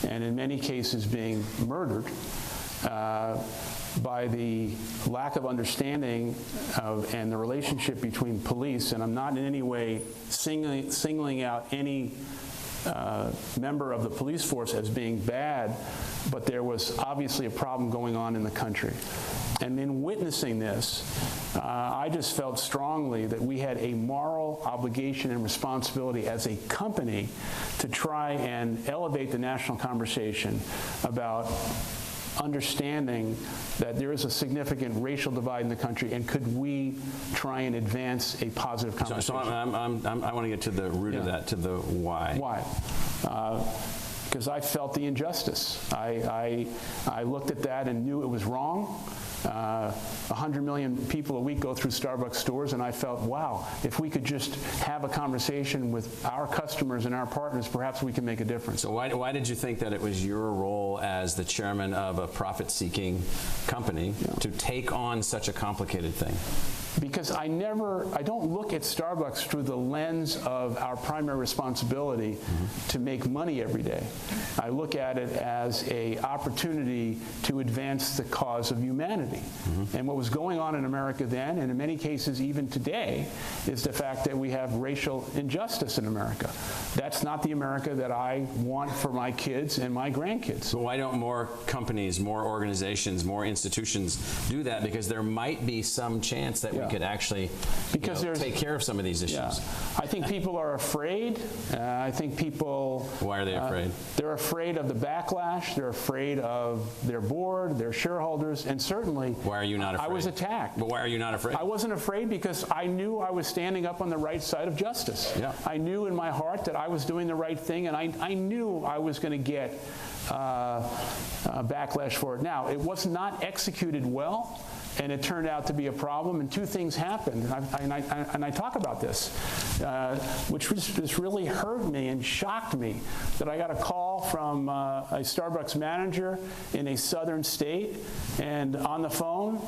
and in many cases being murdered by the lack of understanding of and the relationship between police, and I'm not in any way singling out any member of the police force as being bad, but there was obviously a problem going on in the country. And in witnessing this, I just felt strongly that we had a moral obligation and responsibility as a company to try and elevate the national conversation about understanding that there is a significant racial divide in the country, and could we try and advance a positive conversation? So I want to get to the root of that, to the why. Why? Because I felt the injustice. I looked at that and knew it was wrong. 100 million people a week go through Starbucks stores, and I felt, wow, if we could just have a conversation with our customers and our partners, perhaps we can make a difference. So why did you think that it was your role as the chairman of a profit-seeking company to take on such a complicated thing? Because I don't look at Starbucks through the lens of our primary responsibility to make money every day. I look at it as an opportunity to advance the cause of humanity. And what was going on in America then, and in many cases even today, is the fact that we have racial injustice in America. That's not the America that I want for my kids and my grandkids. So why don't more companies, more organizations, more institutions do that? Because there might be some chance that we could actually take care of some of these issues. I think people are afraid. I think people... Why are they afraid? They're afraid of the backlash. They're afraid of their board, their shareholders, and certainly... Why are you not afraid? I was attacked. But why are you not afraid? I wasn't afraid because I knew I was standing up on the right side of justice. I knew in my heart that I was doing the right thing, and I knew I was going to get backlash for it. Now, it was not executed well, and it turned out to be a problem, and two things happened, and I talk about this, which just really hurt me and shocked me, that I got a call from a Starbucks manager in a southern state, and on the phone,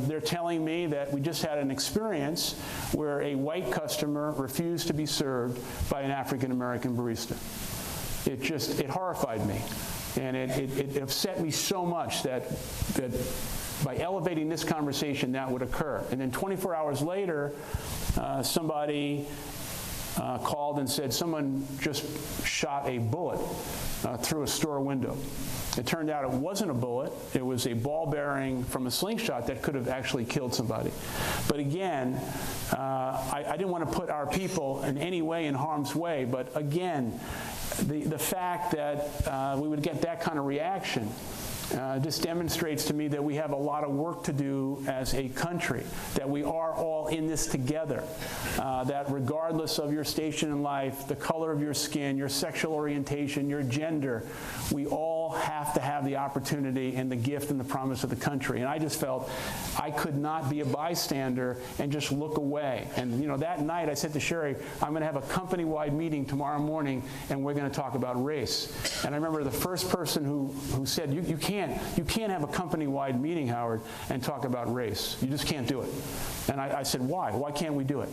they're telling me that we just had an experience where a white customer refused to be served by an African-American barista. It horrified me, and it upset me so much that by elevating this conversation, that would occur. And then 24 hours later, somebody called and said someone just shot a bullet through a store window. It turned out it wasn't a bullet. It was a ball bearing from a slingshot that could have actually killed somebody. But again, I didn't want to put our people in any way in harm's way, but again, the fact that we would get that kind of reaction just demonstrates to me that we have a lot of work to do as a country, that we are all in this together, that regardless of your station in life, the color of your skin, your sexual orientation, your gender, we all have to have the opportunity and the gift and the promise of the country. And I just felt I could not be a bystander and just look away. And that night I said to Sherry, I'm going to have a company-wide meeting tomorrow morning, and we're going to talk about race. And I remember the first person who said, you can't have a company-wide meeting, Howard, and talk about race. You just can't do it. And I said, why? Why can't we do it?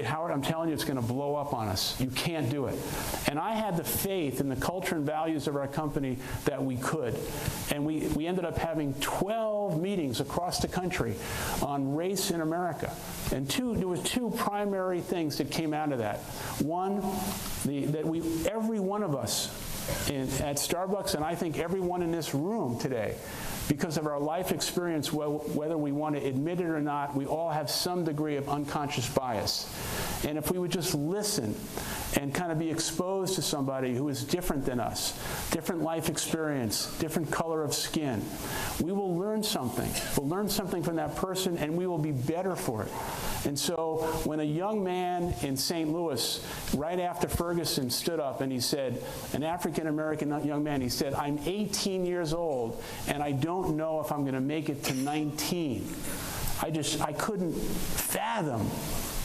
Howard, I'm telling you, it's going to blow up on us. You can't do it. And I had the faith in the culture and values of our company that we could. And we ended up having 12 meetings across the country on race in America. And there were two primary things that came out of that. One, that every one of us at Starbucks, and I think everyone in this room today, because of our life experience, whether we want to admit it or not, we all have some degree of unconscious bias. And if we would just listen and kind of be exposed to somebody who is different than us, different life experience, different color of skin, we will learn something. We'll learn something from that person, and we will be better for it. And so when a young man in St. Louis, right after Ferguson, stood up and he said, an African-American young man, he said, I'm 18 years old, and I don't know if I'm going to make it to 19. I couldn't fathom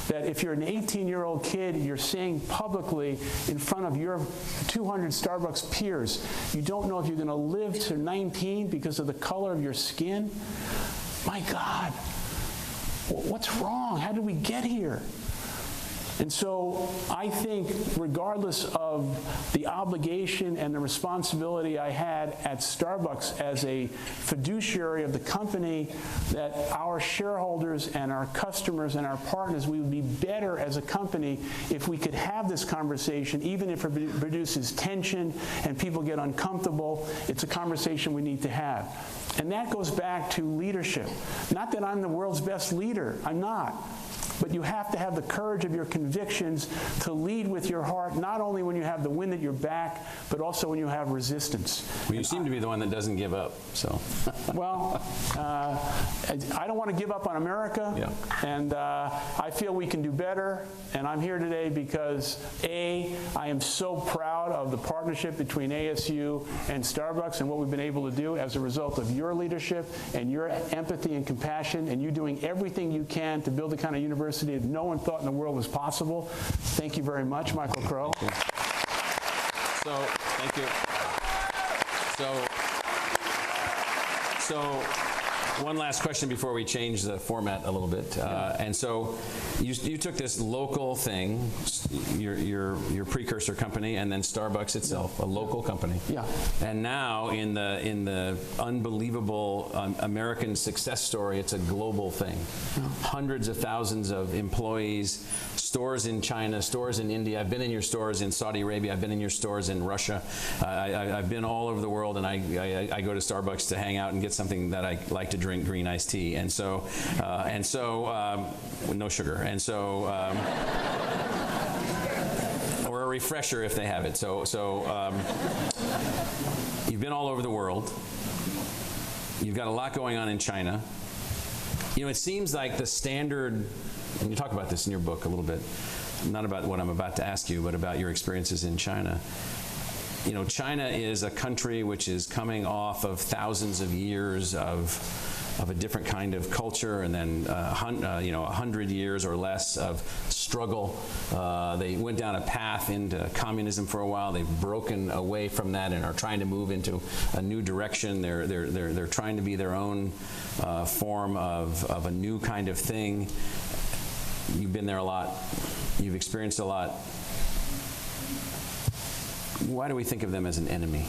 that if you're an 18-year-old kid, you're saying publicly in front of your 200 Starbucks peers, you don't know if you're going to live to 19 because of the color of your skin. My God, what's wrong? How did we get here? And so I think regardless of the obligation and the responsibility I had at Starbucks as a fiduciary of the company, that our shareholders and our customers and our partners, we would be better as a company if we could have this conversation, even if it produces tension and people get uncomfortable. It's a conversation we need to have. And that goes back to leadership. Not that I'm the world's best leader. I'm not. but you have to have the courage of your convictions to lead with your heart, not only when you have the wind at your back, but also when you have resistance. Well, you seem to be the one that doesn't give up, so. Well, I don't want to give up on America, and I feel we can do better, and I'm here today because, A, I am so proud of the partnership between ASU and Starbucks and what we've been able to do as a result of your leadership and your empathy and compassion, and you doing everything you can to build the kind of university that no one thought in the world was possible. Thank you very much, Michael Crow. Thank you. So, thank you. So, one last question before we change the format a little bit. And so, you took this local thing, your precursor company, and then Starbucks itself, a local company. Yeah. And now, in the unbelievable American success story, it's a global thing. Hundreds of thousands of employees, stores in China, stores in India. I've been in your stores in Saudi Arabia. I've been in your stores in Russia. I've been all over the world, and I go to Starbucks to hang out and get something that I like to drink, green iced tea, and so no sugar, and so or a refresher if they have it. So you've been all over the world. You've got a lot going on in China. You know, it seems like the standard, and you talk about this in your book a little bit, not about what I'm about to ask you, but about your experiences in China. You know, China is a country which is coming off of thousands of years of a different kind of culture, and then 100 years or less of struggle. They went down a path into communism for a while. They've broken away from that and are trying to move into a new direction. They're trying to be their own form of a new kind of thing. You've been there a lot. You've experienced a lot. Why do we think of them as an enemy?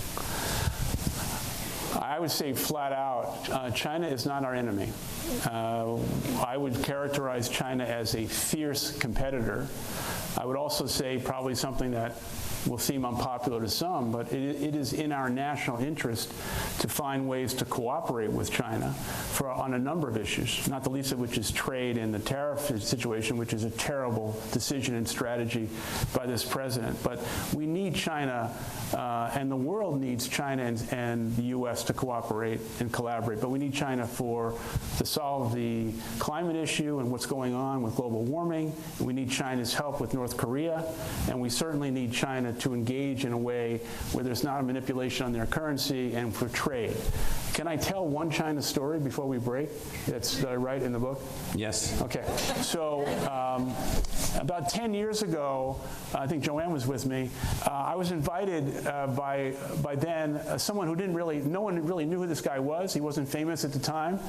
I would say flat out, China is not our enemy. I would characterize China as a fierce competitor. I would also say probably something that will seem unpopular to some, but it is in our national interest to find ways to cooperate with China on a number of issues, not the least of which is trade and the tariff situation, which is a terrible decision and strategy by this president. But we need China, and the world needs China and the U.S. to cooperate and collaborate, but we need China to solve the climate issue and what's going on with global warming. We need China's help with North Korea, and we certainly need China to engage in a way where there's not a manipulation on their currency and for trade. Can I tell one China story before we break that I write in the book? Yes. Okay. So about 10 years ago, I think Joanne was with me, I was invited by then someone who no one really knew who this guy was. He wasn't famous at the time.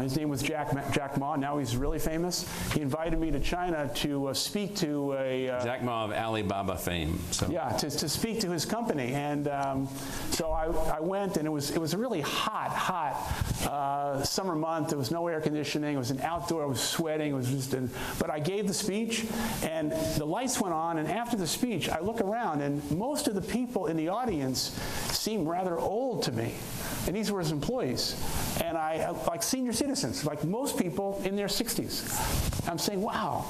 His name was Jack Ma. Now he's really famous. He invited me to China to speak to Jack Ma of Alibaba fame. So. Yeah, to speak to his company. And so I went, and it was a really hot summer month. There was no air conditioning. It was an outdoor. I was sweating. It was but I gave the speech, and the lights went on. And after the speech, I look around, and most of the people in the audience seemed rather old to me. And these were his employees. And like senior citizens, like most people in their 60s. I'm saying, wow,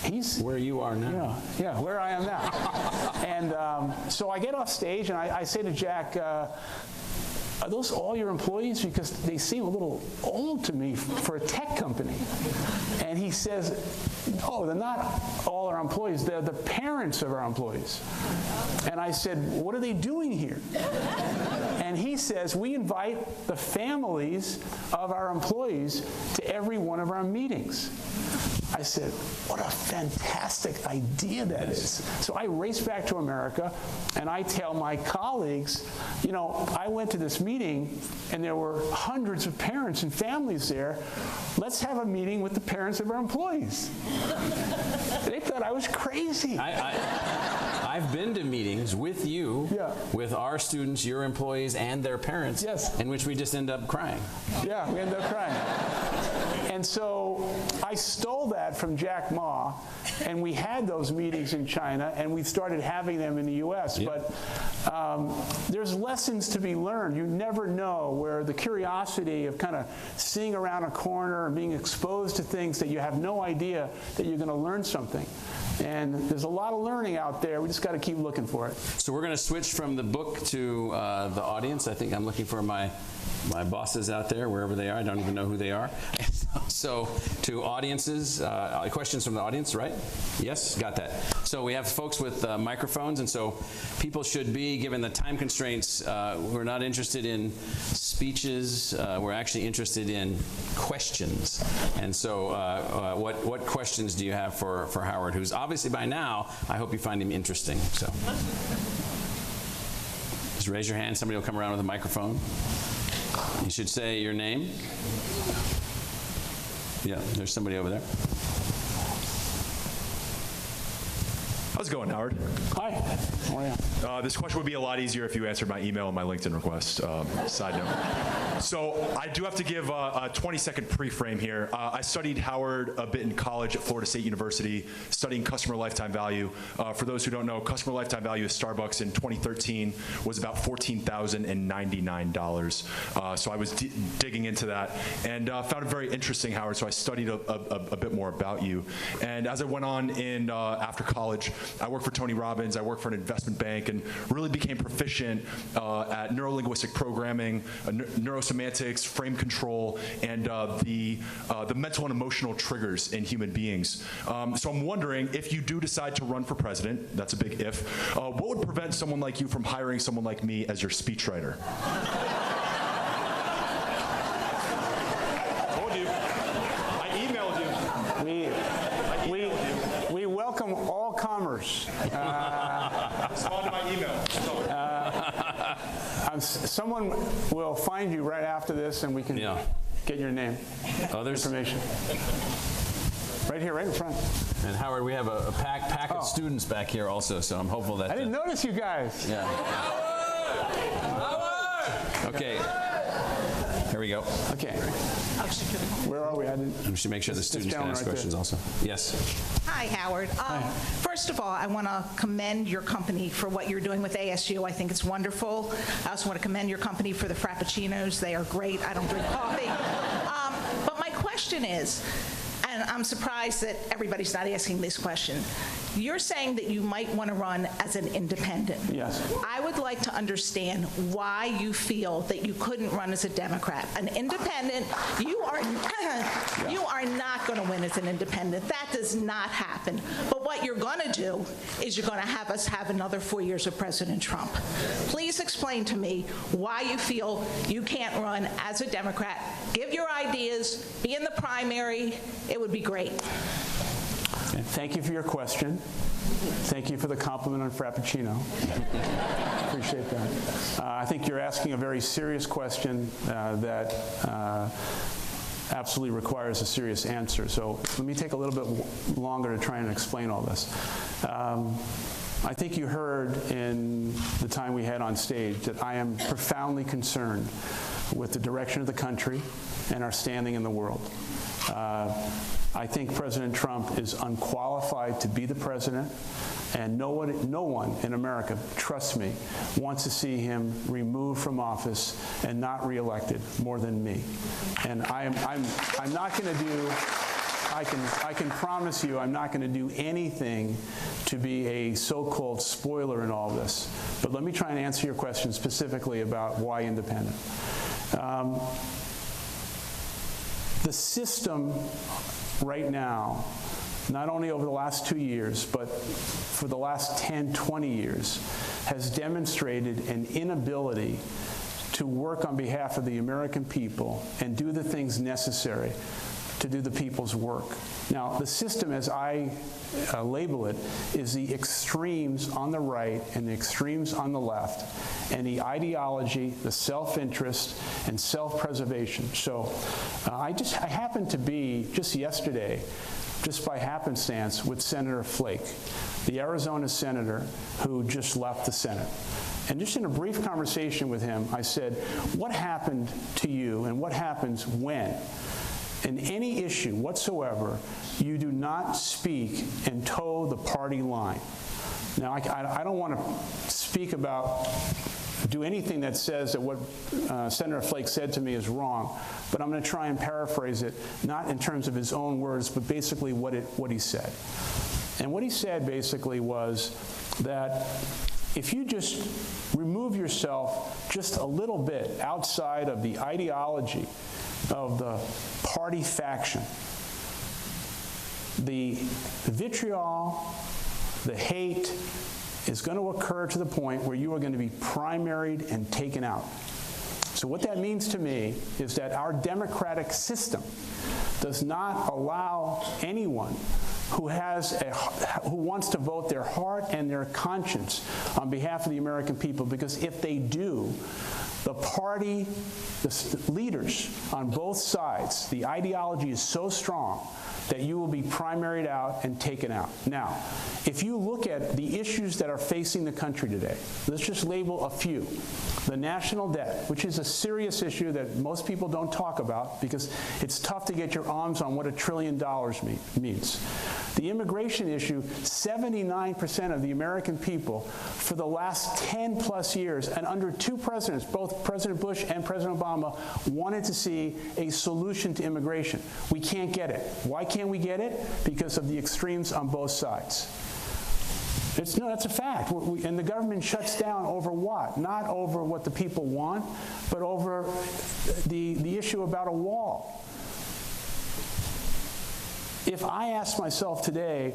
he's... Where you are now. Yeah, where I am now. And so I get off stage, and I say to Jack, are those all your employees? Because they seem a little old to me for a tech company. And he says, no, they're not all our employees. They're the parents of our employees. And I said, what are they doing here? And he says, we invite the families of our employees to every one of our meetings. I said, what a fantastic idea that is. So I race back to America, and I tell my colleagues, I went to this meeting, and there were hundreds of parents and families there. Let's have a meeting with the parents of our employees. They thought I was crazy. I've been to meetings with you, with our students, your employees, and their parents, in which we just end up crying. Yeah, we end up crying. And so I stole that from Jack Ma, and we had those meetings in China, and we started having them in the U.S. Yeah. But there's lessons to be learned. You never know where the curiosity of kind of seeing around a corner and being exposed to things that you have no idea that you're going to learn something. And there's a lot of learning out there. We just got to keep looking for it. So we're going to switch from the book to the audience. I think I'm looking for my bosses out there, wherever they are. I don't even know who they are. So to audiences, questions from the audience, right? Yes, got that. So we have folks with microphones, and so people should be, given the time constraints, we're not interested in speeches. We're actually interested in questions. And so what questions do you have for Howard, who's obviously by now, I hope you find him interesting. So just raise your hand. Somebody will come around with a microphone. You should say your name. Yeah, there's somebody over there. How's it going, Howard? Hi. How are you? This question would be a lot easier if you answered my email and my LinkedIn request. Side note. So I do have to give a 20-second pre-frame here. I studied Howard a bit in college at Florida State University, studying customer lifetime value. For those who don't know, customer lifetime value at Starbucks in 2013 was about $14,099. So I was digging into that and found it very interesting, Howard. So I studied a bit more about you. And as I went on in after college, I worked for Tony Robbins, I worked for an investment bank, and really became proficient at neuro-linguistic programming, neurosemantics, frame control, and the mental and emotional triggers in human beings. So I'm wondering, if you do decide to run for president, that's a big if, what would prevent someone like you from hiring someone like me as your speechwriter? Told you. I emailed you. We welcome all commerce. Respond to my email. Someone will find you right after this, and we can get your name, information. Right here, right in front. And Howard, we have a pack of students back here also, so I'm hopeful that... I didn't notice you guys. Yeah. Howard! Okay. Here we go. Okay. Where are we? We should make sure the students can ask questions also. Yes. Hi, Howard. First of all, I want to commend your company for what you're doing with ASU. I think it's wonderful. I also want to commend your company for the Frappuccinos. They are great. I don't drink coffee. But my question is, and I'm surprised that everybody's not asking this question, you're saying that you might want to run as an independent. Yes. I would like to understand why you feel that you couldn't run as a Democrat. An independent, you are not going to win as an independent. That does not happen. But what you're going to do is you're going to have us have another 4 years of President Trump. Please explain to me why you feel you can't run as a Democrat. Give your ideas, be in the primary. It would be great. Thank you for your question. Thank you for the compliment on Frappuccino. Appreciate that. I think you're asking a very serious question that absolutely requires a serious answer. So let me take a little bit longer to try and explain all this. I think you heard in the time we had on stage that I am profoundly concerned with the direction of the country and our standing in the world. I think President Trump is unqualified to be the president, and no one in America, trust me, wants to see him removed from office and not reelected more than me. And I'm not going to do. I can promise you I'm not going to do anything to be a so-called spoiler in all this. But let me try and answer your question specifically about why independent. The system right now, not only over the last 2 years, but for the last 10, 20 years, has demonstrated an inability to work on behalf of the American people and do the things necessary to do the people's work. Now, the system, as I label it, is the extremes on the right and the extremes on the left, and the ideology, the self-interest, and self-preservation. So I happened to be, just yesterday, just by happenstance, with Senator Flake, the Arizona senator who just left the Senate. And just in a brief conversation with him, I said, what happened to you and what happens when in any issue whatsoever, you do not speak and toe the party line. Now, I don't want to speak about, do anything that says that what Senator Flake said to me is wrong, but I'm going to try and paraphrase it, not in terms of his own words, but basically what he said. And what he said basically was that if you just remove yourself just a little bit outside of the ideology of the party faction, the vitriol, the hate is going to occur to the point where you are going to be primaried and taken out. So what that means to me is that our democratic system does not allow anyone who wants to vote their heart and their conscience on behalf of the American people, because if they do, the party, the leaders on both sides, the ideology is so strong that you will be primaried out and taken out. Now, if you look at the issues that are facing the country today, let's just label a few. The national debt, which is a serious issue that most people don't talk about because it's tough to get your arms on what $1 trillion means. The immigration issue, 79% of the American people for the last 10 plus years and under two presidents, both President Bush and President Obama, wanted to see a solution to immigration. We can't get it. Why can't we get it? Because of the extremes on both sides. No, that's a fact. And the government shuts down over what? Not over what the people want, but over the issue about a wall. If I ask myself today,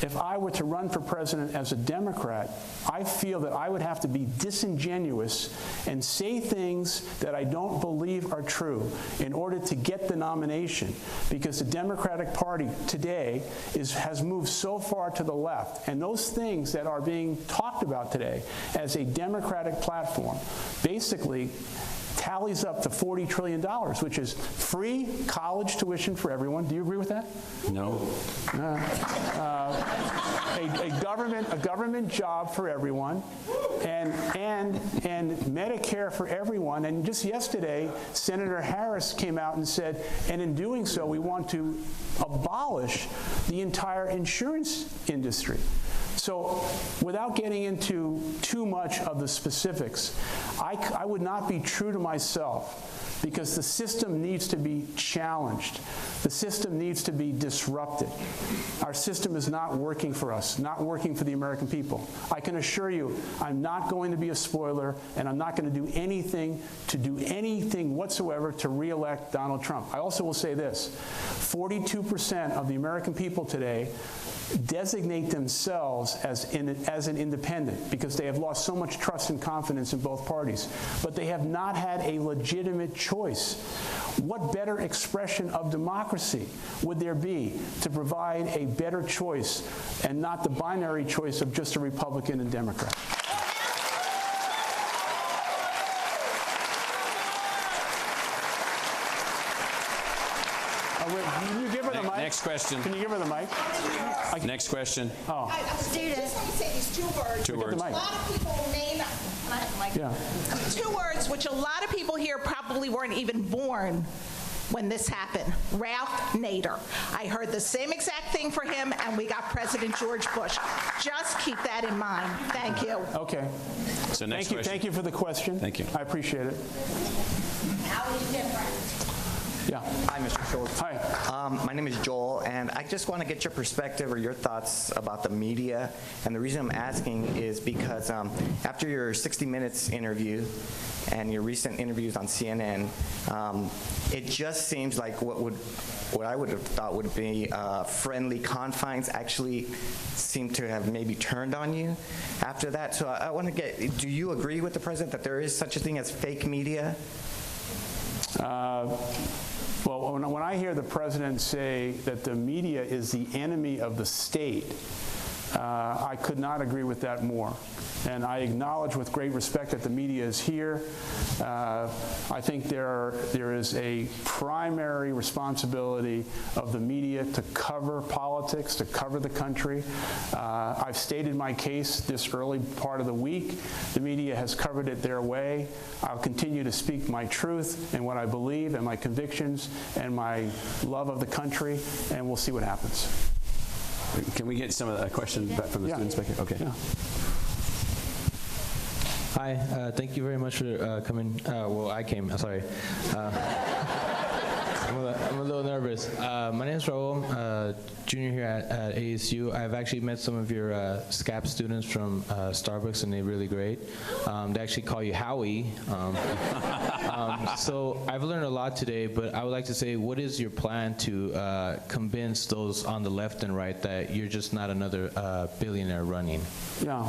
if I were to run for president as a Democrat, I feel that I would have to be disingenuous and say things that I don't believe are true in order to get the nomination, because the Democratic Party today has moved so far to the left, and those things that are being talked about today as a Democratic platform basically tallies up to $40 trillion, which is free college tuition for everyone. Do you agree with that? No. A government job for everyone, and Medicare for everyone. And just yesterday, Senator Harris came out and said, and in doing so, we want to abolish the entire insurance industry. So without getting into too much of the specifics, I would not be true to myself, because the system needs to be challenged. The system needs to be disrupted. Our system is not working for us, not working for the American people. I can assure you, I'm not going to be a spoiler, and I'm not going to do anything whatsoever to re-elect Donald Trump. I also will say this, 42% of the American people today designate themselves as an independent because they have lost so much trust and confidence in both parties. But they have not had a legitimate choice. What better expression of democracy would there be to provide a better choice and not the binary choice of just a Republican and Democrat? Can you give her the mic? Next question. Can you give her the mic? Next question. Oh. Student. Say these 2 words. 2 words. The mic. A lot of people may not. Can I have the mic? Yeah. 2 words which a lot of people here probably weren't even born when this happened. Ralph Nader. I heard the same exact thing for him, and we got President George Bush. Just keep that in mind. Thank you. Okay. So next question. Thank you for the question. Thank you. I appreciate it. How are you different? Yeah. Hi, Mr. Schultz. Hi. My name is Joel, and I just want to get your perspective or your thoughts about the media. And the reason I'm asking is because after your 60 Minutes interview and your recent interviews on CNN, it just seems like what I would have thought would be friendly confines actually seem to have maybe turned on you after that. So I want to get, do you agree with the president that there is such a thing as fake media? Well, when I hear the president say that the media is the enemy of the state, I could not agree with that more. And I acknowledge with great respect that the media is here. I think there is a primary responsibility of the media to cover politics, to cover the country. I've stated my case this early part of the week. The media has covered it their way. I'll continue to speak my truth and what I believe and my convictions and my love of the country, and we'll see what happens. Can we get some of that question back from the students back here? Okay. Yeah. Hi, thank you very much for coming. Well, I came, sorry. I'm a little nervous. My name is Raul, I'm junior here at ASU. I've actually met some of your SCAP students from Starbucks, and they're really great. They actually call you Howie. So I've learned a lot today, but I would like to say, what is your plan to convince those on the left and right that you're just not another billionaire running? Yeah.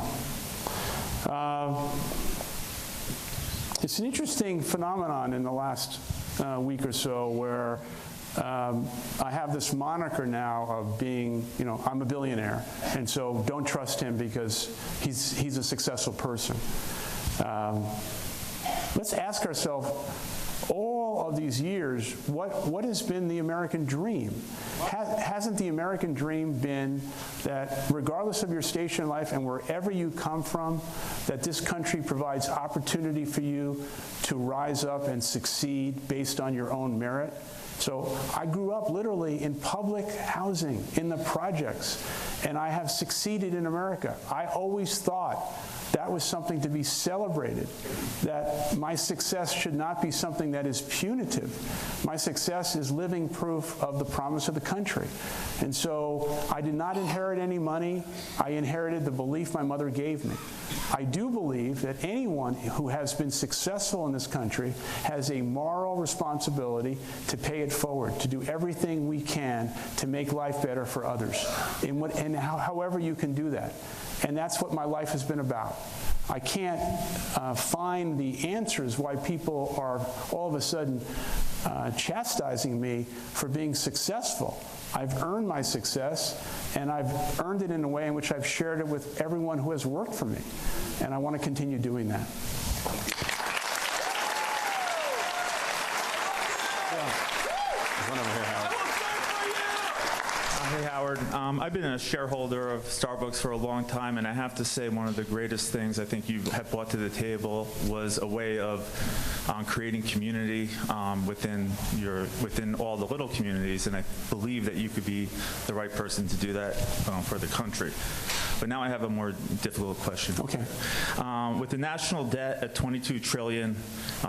It's an interesting phenomenon in the last week or so where I have this moniker now of being, I'm a billionaire, and so don't trust him because he's a successful person. Let's ask ourselves, all of these years, what has been the American dream? Hasn't the American dream been that regardless of your station in life and wherever you come from, that this country provides opportunity for you to rise up and succeed based on your own merit? So I grew up literally in public housing, in the projects, and I have succeeded in America. I always thought that was something to be celebrated, that my success should not be something that is punitive. My success is living proof of the promise of the country. And so I did not inherit any money. I inherited the belief my mother gave me. I do believe that anyone who has been successful in this country has a moral responsibility to pay it forward, to do everything we can to make life better for others, however you can do that. And that's what my life has been about. I can't find the answers why people are all of a sudden chastising me for being successful. I've earned my success, and I've earned it in a way in which I've shared it with everyone who has worked for me. And I want to continue doing that. Hey, Howard. I've been a shareholder of Starbucks for a long time, and I have to say one of the greatest things I think you have brought to the table was a way of creating community within all the little communities, and I believe that you could be the right person to do that for the country. But now I have a more difficult question. Okay. With the national debt at $22 trillion,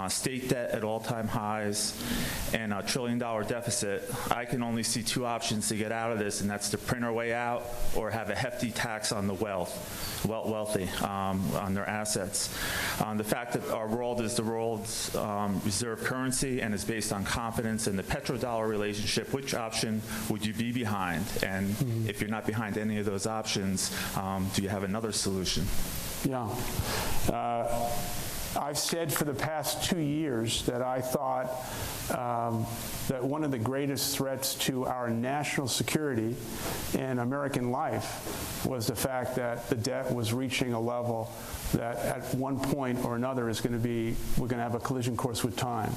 state debt at all-time highs, and a $1 trillion deficit, I can only see two options to get out of this, and that's to print our way out or have a hefty tax on the wealthy, on their assets. The fact that our world is the world's reserve currency and is based on confidence in the petrodollar relationship, which option would you be behind? And if you're not behind any of those options, do you have another solution? Yeah. I've said for the past 2 years that I thought that one of the greatest threats to our national security and American life was the fact that the debt was reaching a level that at one point or another we're going to have a collision course with time.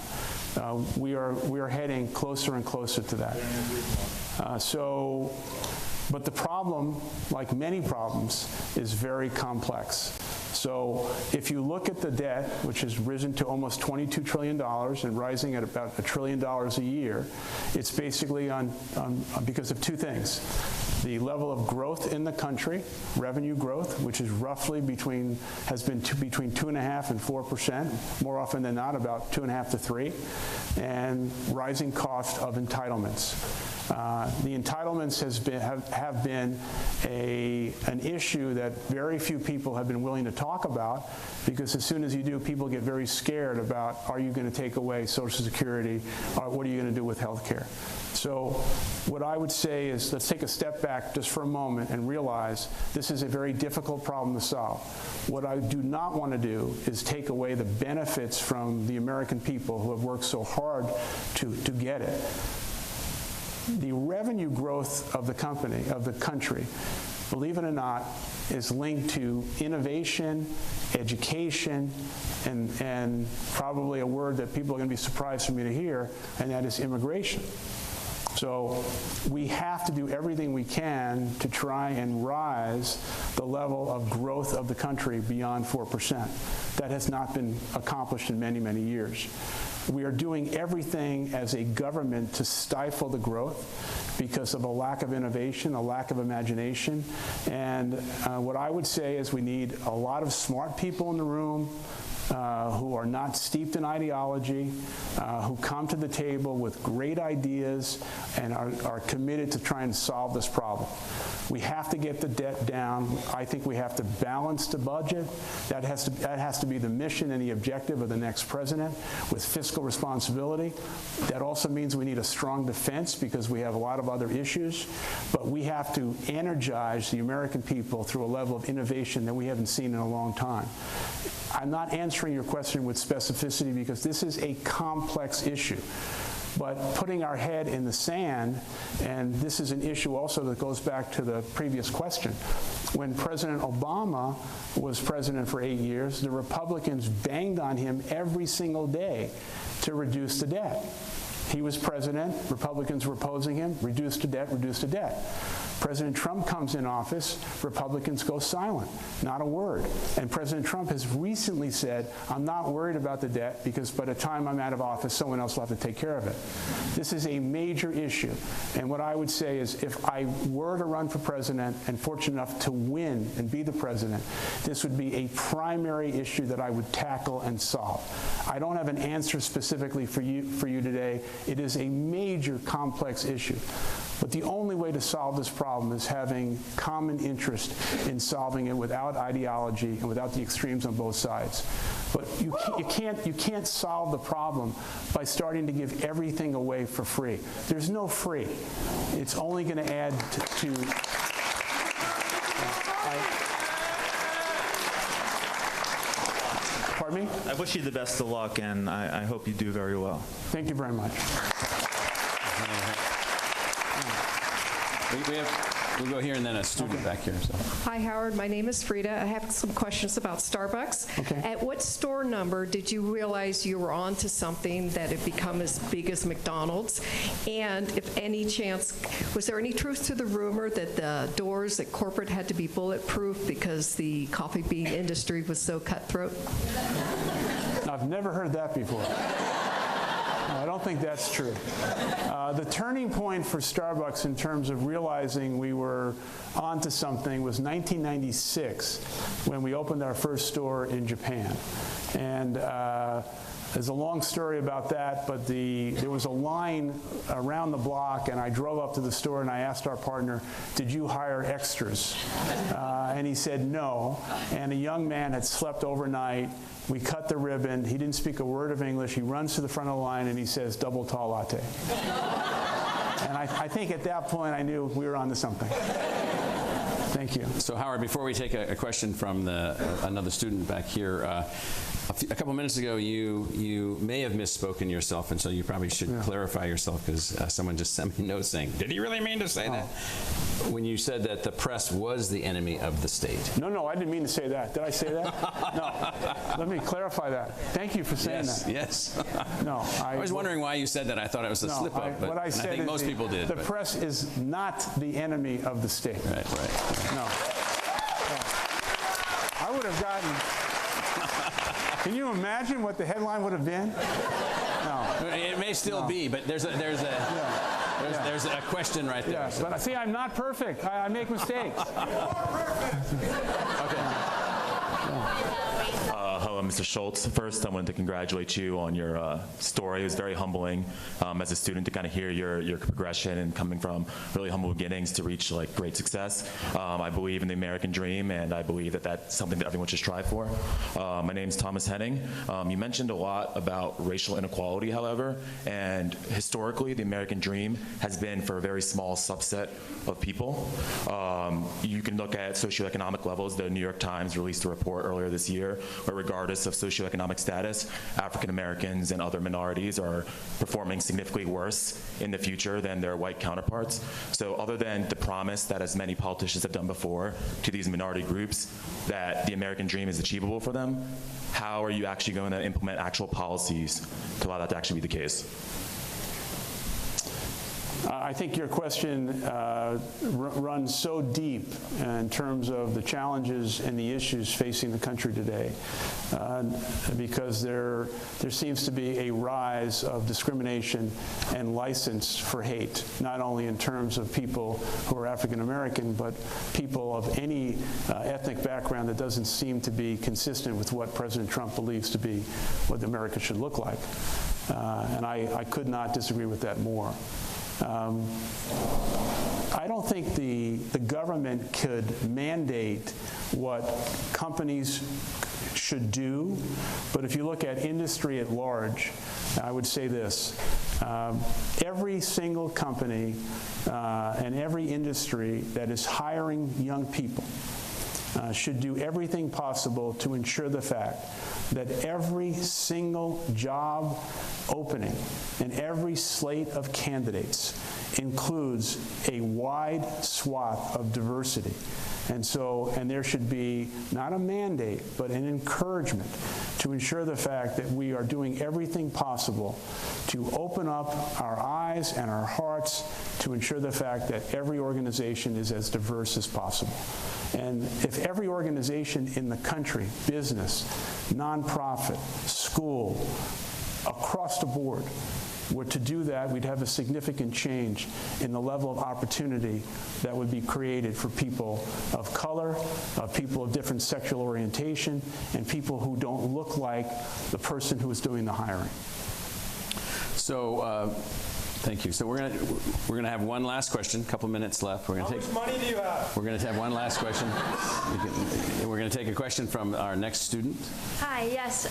We are heading closer and closer to that. But the problem, like many problems, is very complex. So if you look at the debt, which has risen to almost $22 trillion and rising at about $1 trillion a year, it's basically because of two things. The level of growth in the country, revenue growth, which is roughly between 2.5% and 4%, more often than not about 2.5 to 3, and rising cost of entitlements. The entitlements have been an issue that very few people have been willing to talk about, because as soon as you do, people get very scared about, are you going to take away Social Security? What are you going to do with health care? So what I would say is, let's take a step back just for a moment and realize this is a very difficult problem to solve. What I do not want to do is take away the benefits from the American people who have worked so hard to get it. The revenue growth of the country believe it or not, is linked to innovation, education, and probably a word that people are going to be surprised for me to hear, and that is immigration. So we have to do everything we can to try and rise the level of growth of the country beyond 4%. That has not been accomplished in many, many years. We are doing everything as a government to stifle the growth because of a lack of innovation, a lack of imagination. And what I would say is we need a lot of smart people in the room who are not steeped in ideology, who come to the table with great ideas and are committed to trying to solve this problem. We have to get the debt down. I think we have to balance the budget. That has to be the mission and the objective of the next president, with fiscal responsibility. That also means we need a strong defense because we have a lot of other issues. But we have to energize the American people through a level of innovation that we haven't seen in a long time. I'm not answering your question with specificity because this is a complex issue. But putting our head in the sand, and this is an issue also that goes back to the previous question. When President Obama was president for 8 years, the Republicans banged on him every single day to reduce the debt. He was president, Republicans were opposing him, reduce the debt, reduce the debt. President Trump comes in office, Republicans go silent, not a word. And President Trump has recently said, I'm not worried about the debt because by the time I'm out of office, someone else will have to take care of it. This is a major issue. And what I would say is if I were to run for president and fortunate enough to win and be the president, this would be a primary issue that I would tackle and solve. I don't have an answer specifically for you today. It is a major complex issue. But the only way to solve this problem is having common interest in solving it without ideology and without the extremes on both sides. But you can't solve the problem by starting to give everything away for free. There's no free. It's only going to add to Pardon me? I wish you the best of luck, and I hope you do very well. Thank you very much. We'll go here and then a student back here. So. Hi, Howard. My name is Frida. I have some questions about Starbucks. Okay. At what store number did you realize you were onto something that had become as big as McDonald's? And if any chance, was there any truth to the rumor that the doors at corporate had to be bulletproof because the coffee bean industry was so cutthroat? I've never heard that before. No, I don't think that's true. The turning point for Starbucks in terms of realizing we were onto something was 1996 when we opened our first store in Japan. And there's a long story about that, but there was a line around the block, and I drove up to the store and I asked our partner, did you hire extras? And he said no. And a young man had slept overnight. We cut the ribbon. He didn't speak a word of English. He runs to the front of the line and he says, double tall latte. And I think at that point I knew we were onto something. Thank you. So Howard, before we take a question from another student back here, a couple minutes ago you may have misspoken yourself, and so you probably should clarify yourself because someone just sent me a note saying, did he really mean to say that? When you said that the press was the enemy of the state. No, I didn't mean to say that. Did I say that? No. Let me clarify that. Thank you for saying that. Yes. No. I was wondering why you said that. I thought it was a slip-up, but I think most people did. The press is not the enemy of the state. Right. No. I would have gotten... Can you imagine what the headline would have been? No. It may still be, but there's a question right there. Yes, but see, I'm not perfect. I make mistakes. Hello, Mr. Schultz. First, I wanted to congratulate you on your story. It was very humbling as a student to kind of hear your progression and coming from really humble beginnings to reach like great success. I believe in the American dream, and I believe that that's something that everyone should strive for. My name's Thomas Henning. You mentioned a lot about racial inequality, however, and historically, the American dream has been for a very small subset of people. You can look at socioeconomic levels. The New York Times released a report earlier this year where regardless regardless of socioeconomic status, African Americans and other minorities are performing significantly worse in the future than their white counterparts. So other than the promise that as many politicians have done before to these minority groups that the American dream is achievable for them, how are you actually going to implement actual policies to allow that to actually be the case? I think your question runs so deep in terms of the challenges and the issues facing the country today, because there seems to be a rise of discrimination and license for hate, not only in terms of people who are African American, but people of any ethnic background that doesn't seem to be consistent with what President Trump believes to be what America should look like. And I could not disagree with that more. I don't think the government could mandate what companies should do, but if you look at industry at large, I would say this. Every single company and every industry that is hiring young people should do everything possible to ensure the fact that every single job opening and every slate of candidates includes a wide swath of diversity. And there should be not a mandate, but an encouragement to ensure the fact that we are doing everything possible to open up our eyes and our hearts to ensure the fact that every organization is as diverse as possible. And if every organization in the country, business, nonprofit, school, across the board, were to do that, we'd have a significant change in the level of opportunity that would be created for people of color, people of different sexual orientation, and people who don't look like the person who is doing the hiring. So, thank you. So we're gonna have one last question. A couple minutes left. How much money do you have? We're gonna have one last question. We're gonna take a question from our next student. Hi. Yes.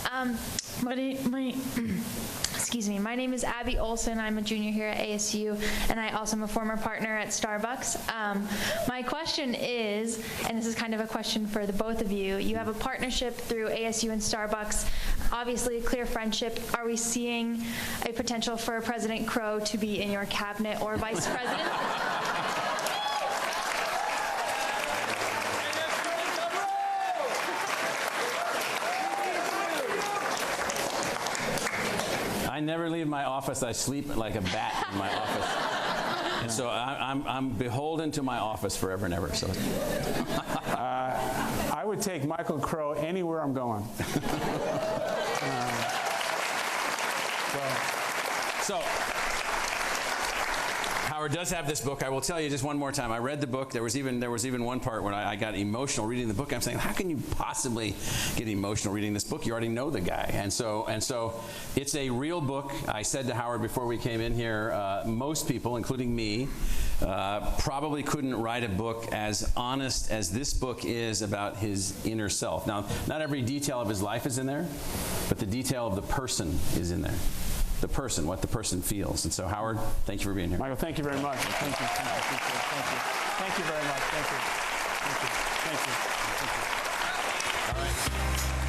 Excuse me. My name is Abby Olson. I'm a junior here at ASU, and I also am a former partner at Starbucks. My question is, and this is kind of a question for the both of you. You have a partnership through ASU and Starbucks. Obviously, a clear friendship. Are we seeing a potential for President Crow to be in your cabinet or vice president? I never leave my office. I sleep like a bat in my office. And so I'm beholden to my office forever and ever. So I would take Michael Crow anywhere I'm going. So Howard does have this book. I will tell you just one more time. I read the book. There was even one part where I got emotional reading the book. I'm saying, how can you possibly get emotional reading this book? You already know the guy. And so it's a real book. I said to Howard before we came in here, most people, including me, probably couldn't write a book as honest as this book is about his inner self. Now, not every detail of his life is in there, but the detail of the person is in there. The person, what the person feels. And so, Howard, thank you for being here. Michael, thank you very much. Thank you. Thank you. Thank you very much. Thank you. Thank you. Thank you. Thank you. All right.